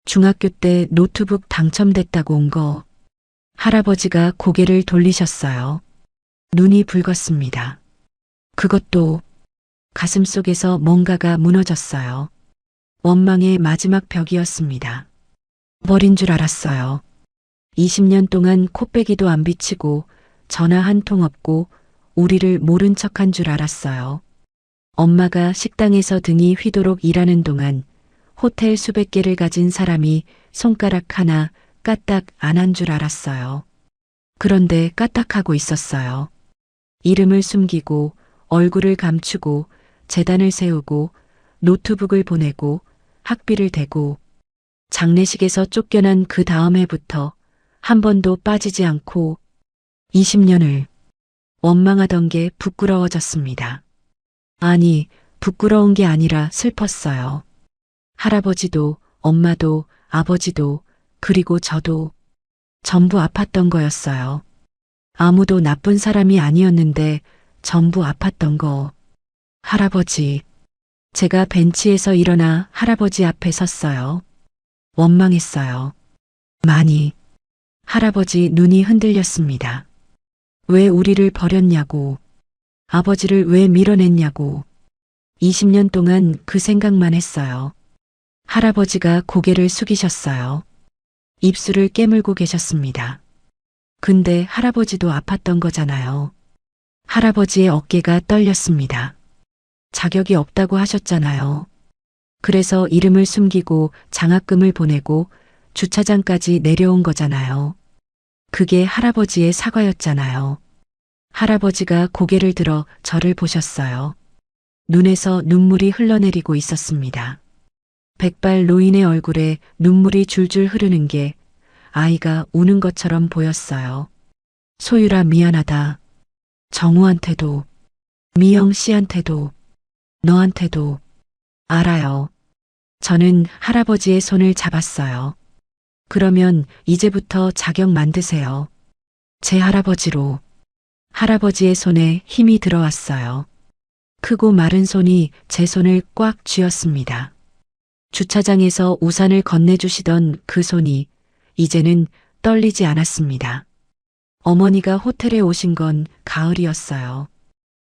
중학교 때 노트북 당첨됐다고 온 거. 할아버지가 고개를 돌리셨어요. 눈이 붉었습니다. 그것도 가슴속에서 뭔가가 무너졌어요. 원망의 마지막 벽이었습니다. 버린 줄 알았어요. 20년 동안 코빼기도 안 비치고 전화 한 통 없고 우리를 모른 척한 줄 알았어요. 엄마가 식당에서 등이 휘도록 일하는 동안 호텔 수백 개를 가진 사람이 손가락 하나 까딱 안 한 줄 알았어요. 그런데 까딱하고 있었어요. 이름을 숨기고 얼굴을 감추고 재단을 세우고 노트북을 보내고 학비를 대고 장례식에서 쫓겨난 그 다음 해부터 한 번도 빠지지 않고 20년을 원망하던 게 부끄러워졌습니다. 아니, 부끄러운 게 아니라 슬펐어요. 할아버지도, 엄마도, 아버지도, 그리고 저도 전부 아팠던 거였어요. 아무도 나쁜 사람이 아니었는데 전부 아팠던 거. 할아버지. 제가 벤치에서 일어나 할아버지 앞에 섰어요. 원망했어요. 많이. 할아버지 눈이 흔들렸습니다. 왜 우리를 버렸냐고. 아버지를 왜 밀어냈냐고. 20년 동안 그 생각만 했어요. 할아버지가 고개를 숙이셨어요. 입술을 깨물고 계셨습니다. 근데 할아버지도 아팠던 거잖아요. 할아버지의 어깨가 떨렸습니다. 자격이 없다고 하셨잖아요. 그래서 이름을 숨기고 장학금을 보내고 주차장까지 내려온 거잖아요. 그게 할아버지의 사과였잖아요. 할아버지가 고개를 들어 저를 보셨어요. 눈에서 눈물이 흘러내리고 있었습니다. 백발 노인의 얼굴에 눈물이 줄줄 흐르는 게 아이가 우는 것처럼 보였어요. 소율아 미안하다. 정우한테도, 미영 씨한테도, 너한테도. 알아요. 저는 할아버지의 손을 잡았어요. 그러면 이제부터 자격 만드세요. 제 할아버지로. 할아버지의 손에 힘이 들어왔어요. 크고 마른 손이 제 손을 꽉 쥐었습니다. 주차장에서 우산을 건네주시던 그 손이 이제는 떨리지 않았습니다. 어머니가 호텔에 오신 건 가을이었어요.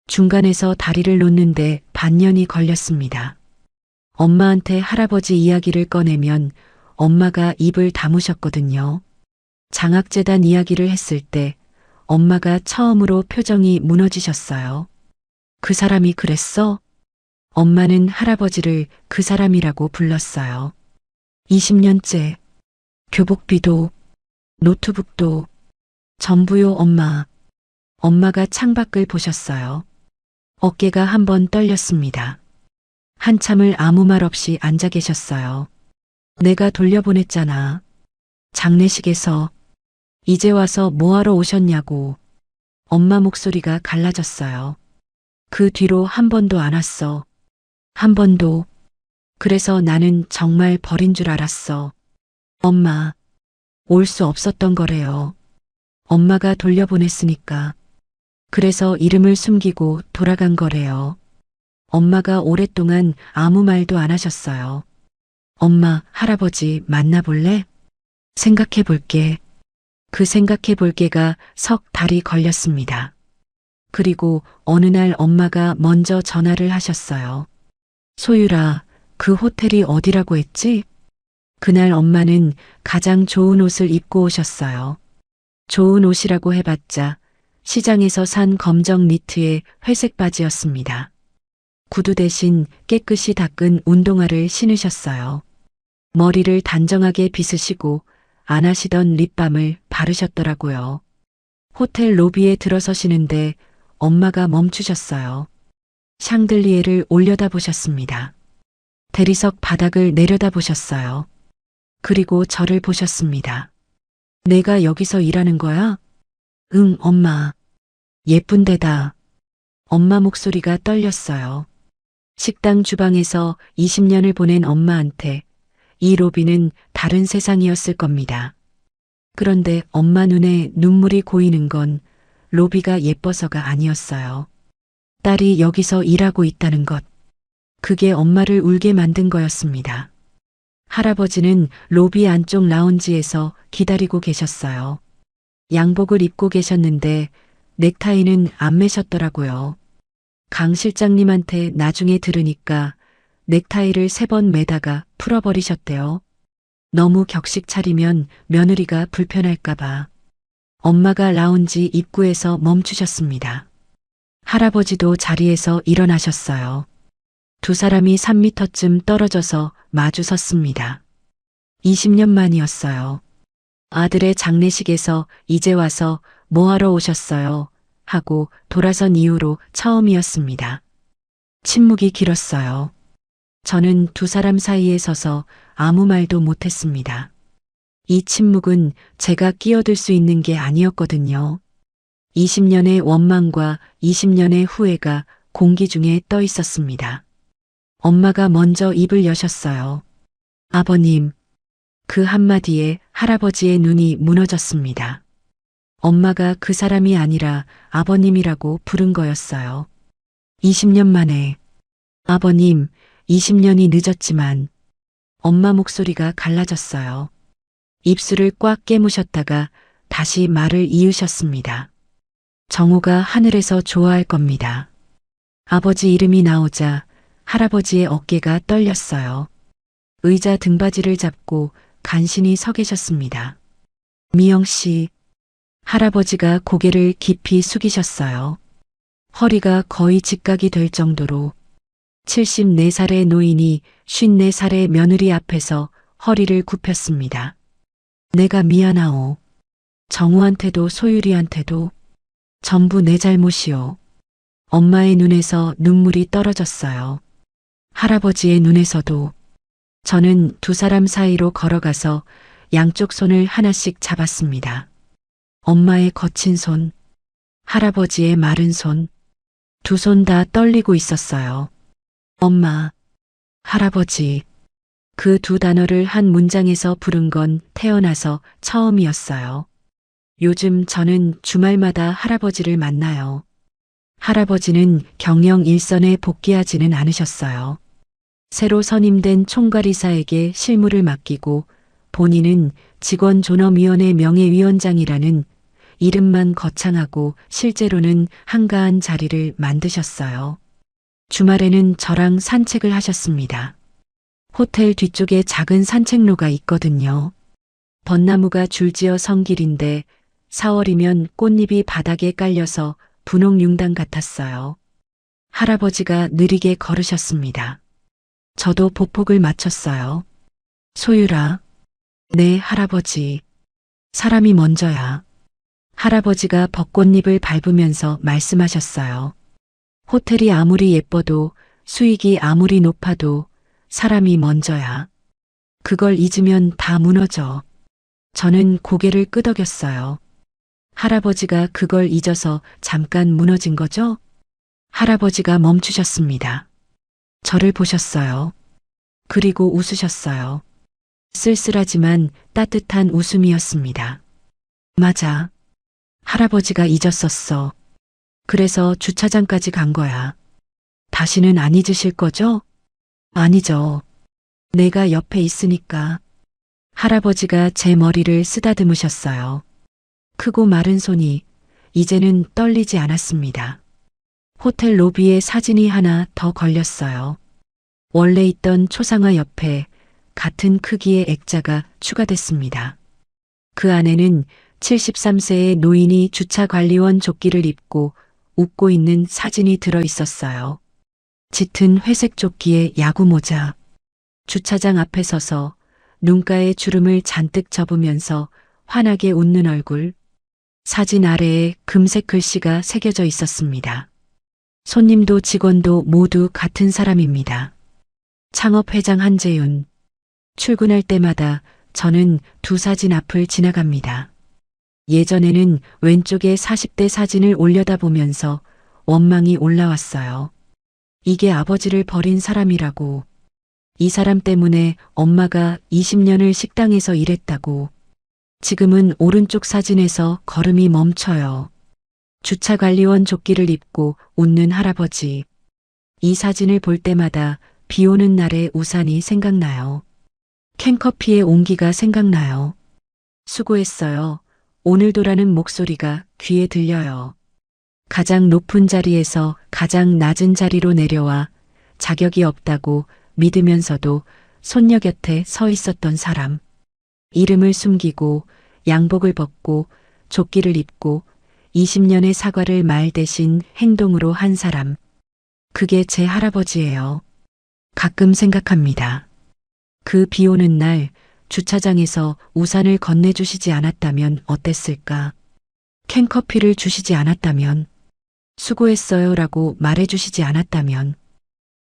중간에서 다리를 놓는데 반년이 걸렸습니다. 엄마한테 할아버지 이야기를 꺼내면 엄마가 입을 다무셨거든요. 장학재단 이야기를 했을 때 엄마가 처음으로 표정이 무너지셨어요. 그 사람이 그랬어? 엄마는 할아버지를 그 사람이라고 불렀어요. 20년째 교복비도 노트북도 전부요, 엄마. 엄마가 창밖을 보셨어요. 어깨가 한번 떨렸습니다. 한참을 아무 말 없이 앉아 계셨어요. 내가 돌려보냈잖아. 장례식에서. 이제 와서 뭐하러 오셨냐고. 엄마 목소리가 갈라졌어요. 그 뒤로 한 번도 안 왔어. 한 번도. 그래서 나는 정말 버린 줄 알았어. 엄마, 올 수 없었던 거래요. 엄마가 돌려보냈으니까. 그래서 이름을 숨기고 돌아간 거래요. 엄마가 오랫동안 아무 말도 안 하셨어요. 엄마, 할아버지 만나볼래? 생각해 볼게. 그 생각해 볼게가 석 달이 걸렸습니다. 그리고 어느 날 엄마가 먼저 전화를 하셨어요. 소율아, 그 호텔이 어디라고 했지? 그날 엄마는 가장 좋은 옷을 입고 오셨어요. 좋은 옷이라고 해봤자 시장에서 산 검정 니트에 회색 바지였습니다. 구두 대신 깨끗이 닦은 운동화를 신으셨어요. 머리를 단정하게 빗으시고 안 하시던 립밤을 바르셨더라고요. 호텔 로비에 들어서시는데 엄마가 멈추셨어요. 샹들리에를 올려다보셨습니다. 대리석 바닥을 내려다보셨어요. 그리고 저를 보셨습니다. 내가 여기서 일하는 거야? 응, 엄마. 예쁜 데다. 엄마 목소리가 떨렸어요. 식당 주방에서 20년을 보낸 엄마한테 이 로비는 다른 세상이었을 겁니다. 그런데 엄마 눈에 눈물이 고이는 건 로비가 예뻐서가 아니었어요. 딸이 여기서 일하고 있다는 것. 그게 엄마를 울게 만든 거였습니다. 할아버지는 로비 안쪽 라운지에서 기다리고 계셨어요. 양복을 입고 계셨는데 넥타이는 안 매셨더라고요. 강 실장님한테 나중에 들으니까 넥타이를 3번 매다가 풀어버리셨대요. 너무 격식 차리면 며느리가 불편할까봐. 엄마가 라운지 입구에서 멈추셨습니다. 할아버지도 자리에서 일어나셨어요. 두 사람이 3미터쯤 떨어져서 마주 섰습니다. 20년 만이었어요. 아들의 장례식에서 이제 와서 뭐하러 오셨어요? 하고 돌아선 이후로 처음이었습니다. 침묵이 길었어요. 저는 두 사람 사이에 서서 아무 말도 못했습니다. 이 침묵은 제가 끼어들 수 있는 게 아니었거든요. 20년의 원망과 20년의 후회가 공기 중에 떠 있었습니다. 엄마가 먼저 입을 여셨어요. 아버님. 그 한마디에 할아버지의 눈이 무너졌습니다. 엄마가 그 사람이 아니라 아버님이라고 부른 거였어요. 20년 만에. 아버님, 20년이 늦었지만 엄마 목소리가 갈라졌어요. 입술을 꽉 깨무셨다가 다시 말을 이으셨습니다. 정우가 하늘에서 좋아할 겁니다. 아버지 이름이 나오자 할아버지의 어깨가 떨렸어요. 의자 등받이를 잡고 간신히 서 계셨습니다. 미영 씨, 할아버지가 고개를 깊이 숙이셨어요. 허리가 거의 직각이 될 정도로 74살의 노인이 54살의 며느리 앞에서 허리를 굽혔습니다. 내가 미안하오. 정우한테도 소율이한테도 전부 내 잘못이오. 엄마의 눈에서 눈물이 떨어졌어요. 할아버지의 눈에서도. 저는 두 사람 사이로 걸어가서 양쪽 손을 하나씩 잡았습니다. 엄마의 거친 손, 할아버지의 마른 손, 두 손 다 떨리고 있었어요. 엄마, 할아버지. 그 두 단어를 한 문장에서 부른 건 태어나서 처음이었어요. 요즘 저는 주말마다 할아버지를 만나요. 할아버지는 경영 일선에 복귀하지는 않으셨어요. 새로 선임된 총괄이사에게 실무를 맡기고 본인은 직원존엄위원회 명예위원장이라는 이름만 거창하고 실제로는 한가한 자리를 만드셨어요. 주말에는 저랑 산책을 하셨습니다. 호텔 뒤쪽에 작은 산책로가 있거든요. 벚나무가 줄지어 선 길인데 4월이면 꽃잎이 바닥에 깔려서 분홍융단 같았어요. 할아버지가 느리게 걸으셨습니다. 저도 보폭을 맞췄어요. 소율아. 네, 할아버지. 사람이 먼저야. 할아버지가 벚꽃잎을 밟으면서 말씀하셨어요. 호텔이 아무리 예뻐도 수익이 아무리 높아도 사람이 먼저야. 그걸 잊으면 다 무너져. 저는 고개를 끄덕였어요. 할아버지가 그걸 잊어서 잠깐 무너진 거죠? 할아버지가 멈추셨습니다. 저를 보셨어요. 그리고 웃으셨어요. 쓸쓸하지만 따뜻한 웃음이었습니다. 맞아. 할아버지가 잊었었어. 그래서 주차장까지 간 거야. 다시는 안 잊으실 거죠? 아니죠. 내가 옆에 있으니까. 할아버지가 제 머리를 쓰다듬으셨어요. 크고 마른 손이 이제는 떨리지 않았습니다. 호텔 로비에 사진이 하나 더 걸렸어요. 원래 있던 초상화 옆에 같은 크기의 액자가 추가됐습니다. 그 안에는 73세의 노인이 주차관리원 조끼를 입고 웃고 있는 사진이 들어 있었어요. 짙은 회색 조끼에 야구모자. 주차장 앞에 서서 눈가에 주름을 잔뜩 접으면서 환하게 웃는 얼굴. 사진 아래에 금색 글씨가 새겨져 있었습니다. 손님도 직원도 모두 같은 사람입니다. 창업회장 한재윤. 출근할 때마다 저는 두 사진 앞을 지나갑니다. 예전에는 왼쪽에 40대 사진을 올려다보면서 원망이 올라왔어요. 이게 아버지를 버린 사람이라고. 이 사람 때문에 엄마가 20년을 식당에서 일했다고. 지금은 오른쪽 사진에서 걸음이 멈춰요. 주차관리원 조끼를 입고 웃는 할아버지. 이 사진을 볼 때마다 비 오는 날의 우산이 생각나요. 캔커피의 온기가 생각나요. 수고했어요. 오늘도라는 목소리가 귀에 들려요. 가장 높은 자리에서 가장 낮은 자리로 내려와 자격이 없다고 믿으면서도 손녀 곁에 서 있었던 사람. 이름을 숨기고 양복을 벗고 조끼를 입고 20년의 사과를 말 대신 행동으로 한 사람. 그게 제 할아버지예요. 가끔 생각합니다. 그 비 오는 날 주차장에서 우산을 건네주시지 않았다면 어땠을까? 캔커피를 주시지 않았다면, 수고했어요 라고 말해주시지 않았다면,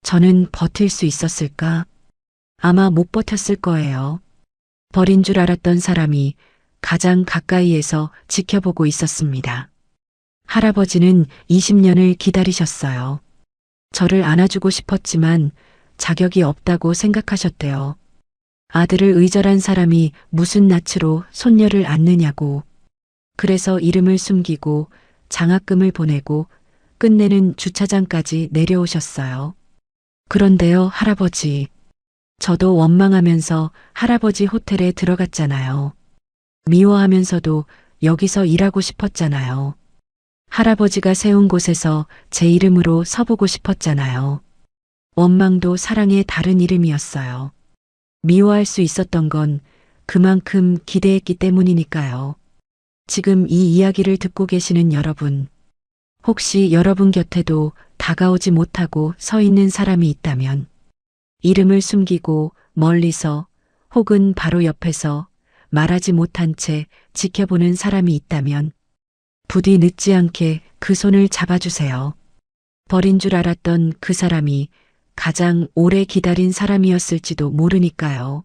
저는 버틸 수 있었을까? 아마 못 버텼을 거예요. 버린 줄 알았던 사람이 가장 가까이에서 지켜보고 있었습니다. 할아버지는 20년을 기다리셨어요. 저를 안아주고 싶었지만 자격이 없다고 생각하셨대요. 아들을 의절한 사람이 무슨 낯으로 손녀를 안느냐고. 그래서 이름을 숨기고 장학금을 보내고 끝내는 주차장까지 내려오셨어요. 그런데요, 할아버지. 저도 원망하면서 할아버지 호텔에 들어갔잖아요. 미워하면서도 여기서 일하고 싶었잖아요. 할아버지가 세운 곳에서 제 이름으로 서보고 싶었잖아요. 원망도 사랑의 다른 이름이었어요. 미워할 수 있었던 건 그만큼 기대했기 때문이니까요. 지금 이 이야기를 듣고 계시는 여러분, 혹시 여러분 곁에도 다가오지 못하고 서 있는 사람이 있다면, 이름을 숨기고 멀리서 혹은 바로 옆에서 말하지 못한 채 지켜보는 사람이 있다면, 부디 늦지 않게 그 손을 잡아주세요. 버린 줄 알았던 그 사람이 가장 오래 기다린 사람이었을지도 모르니까요.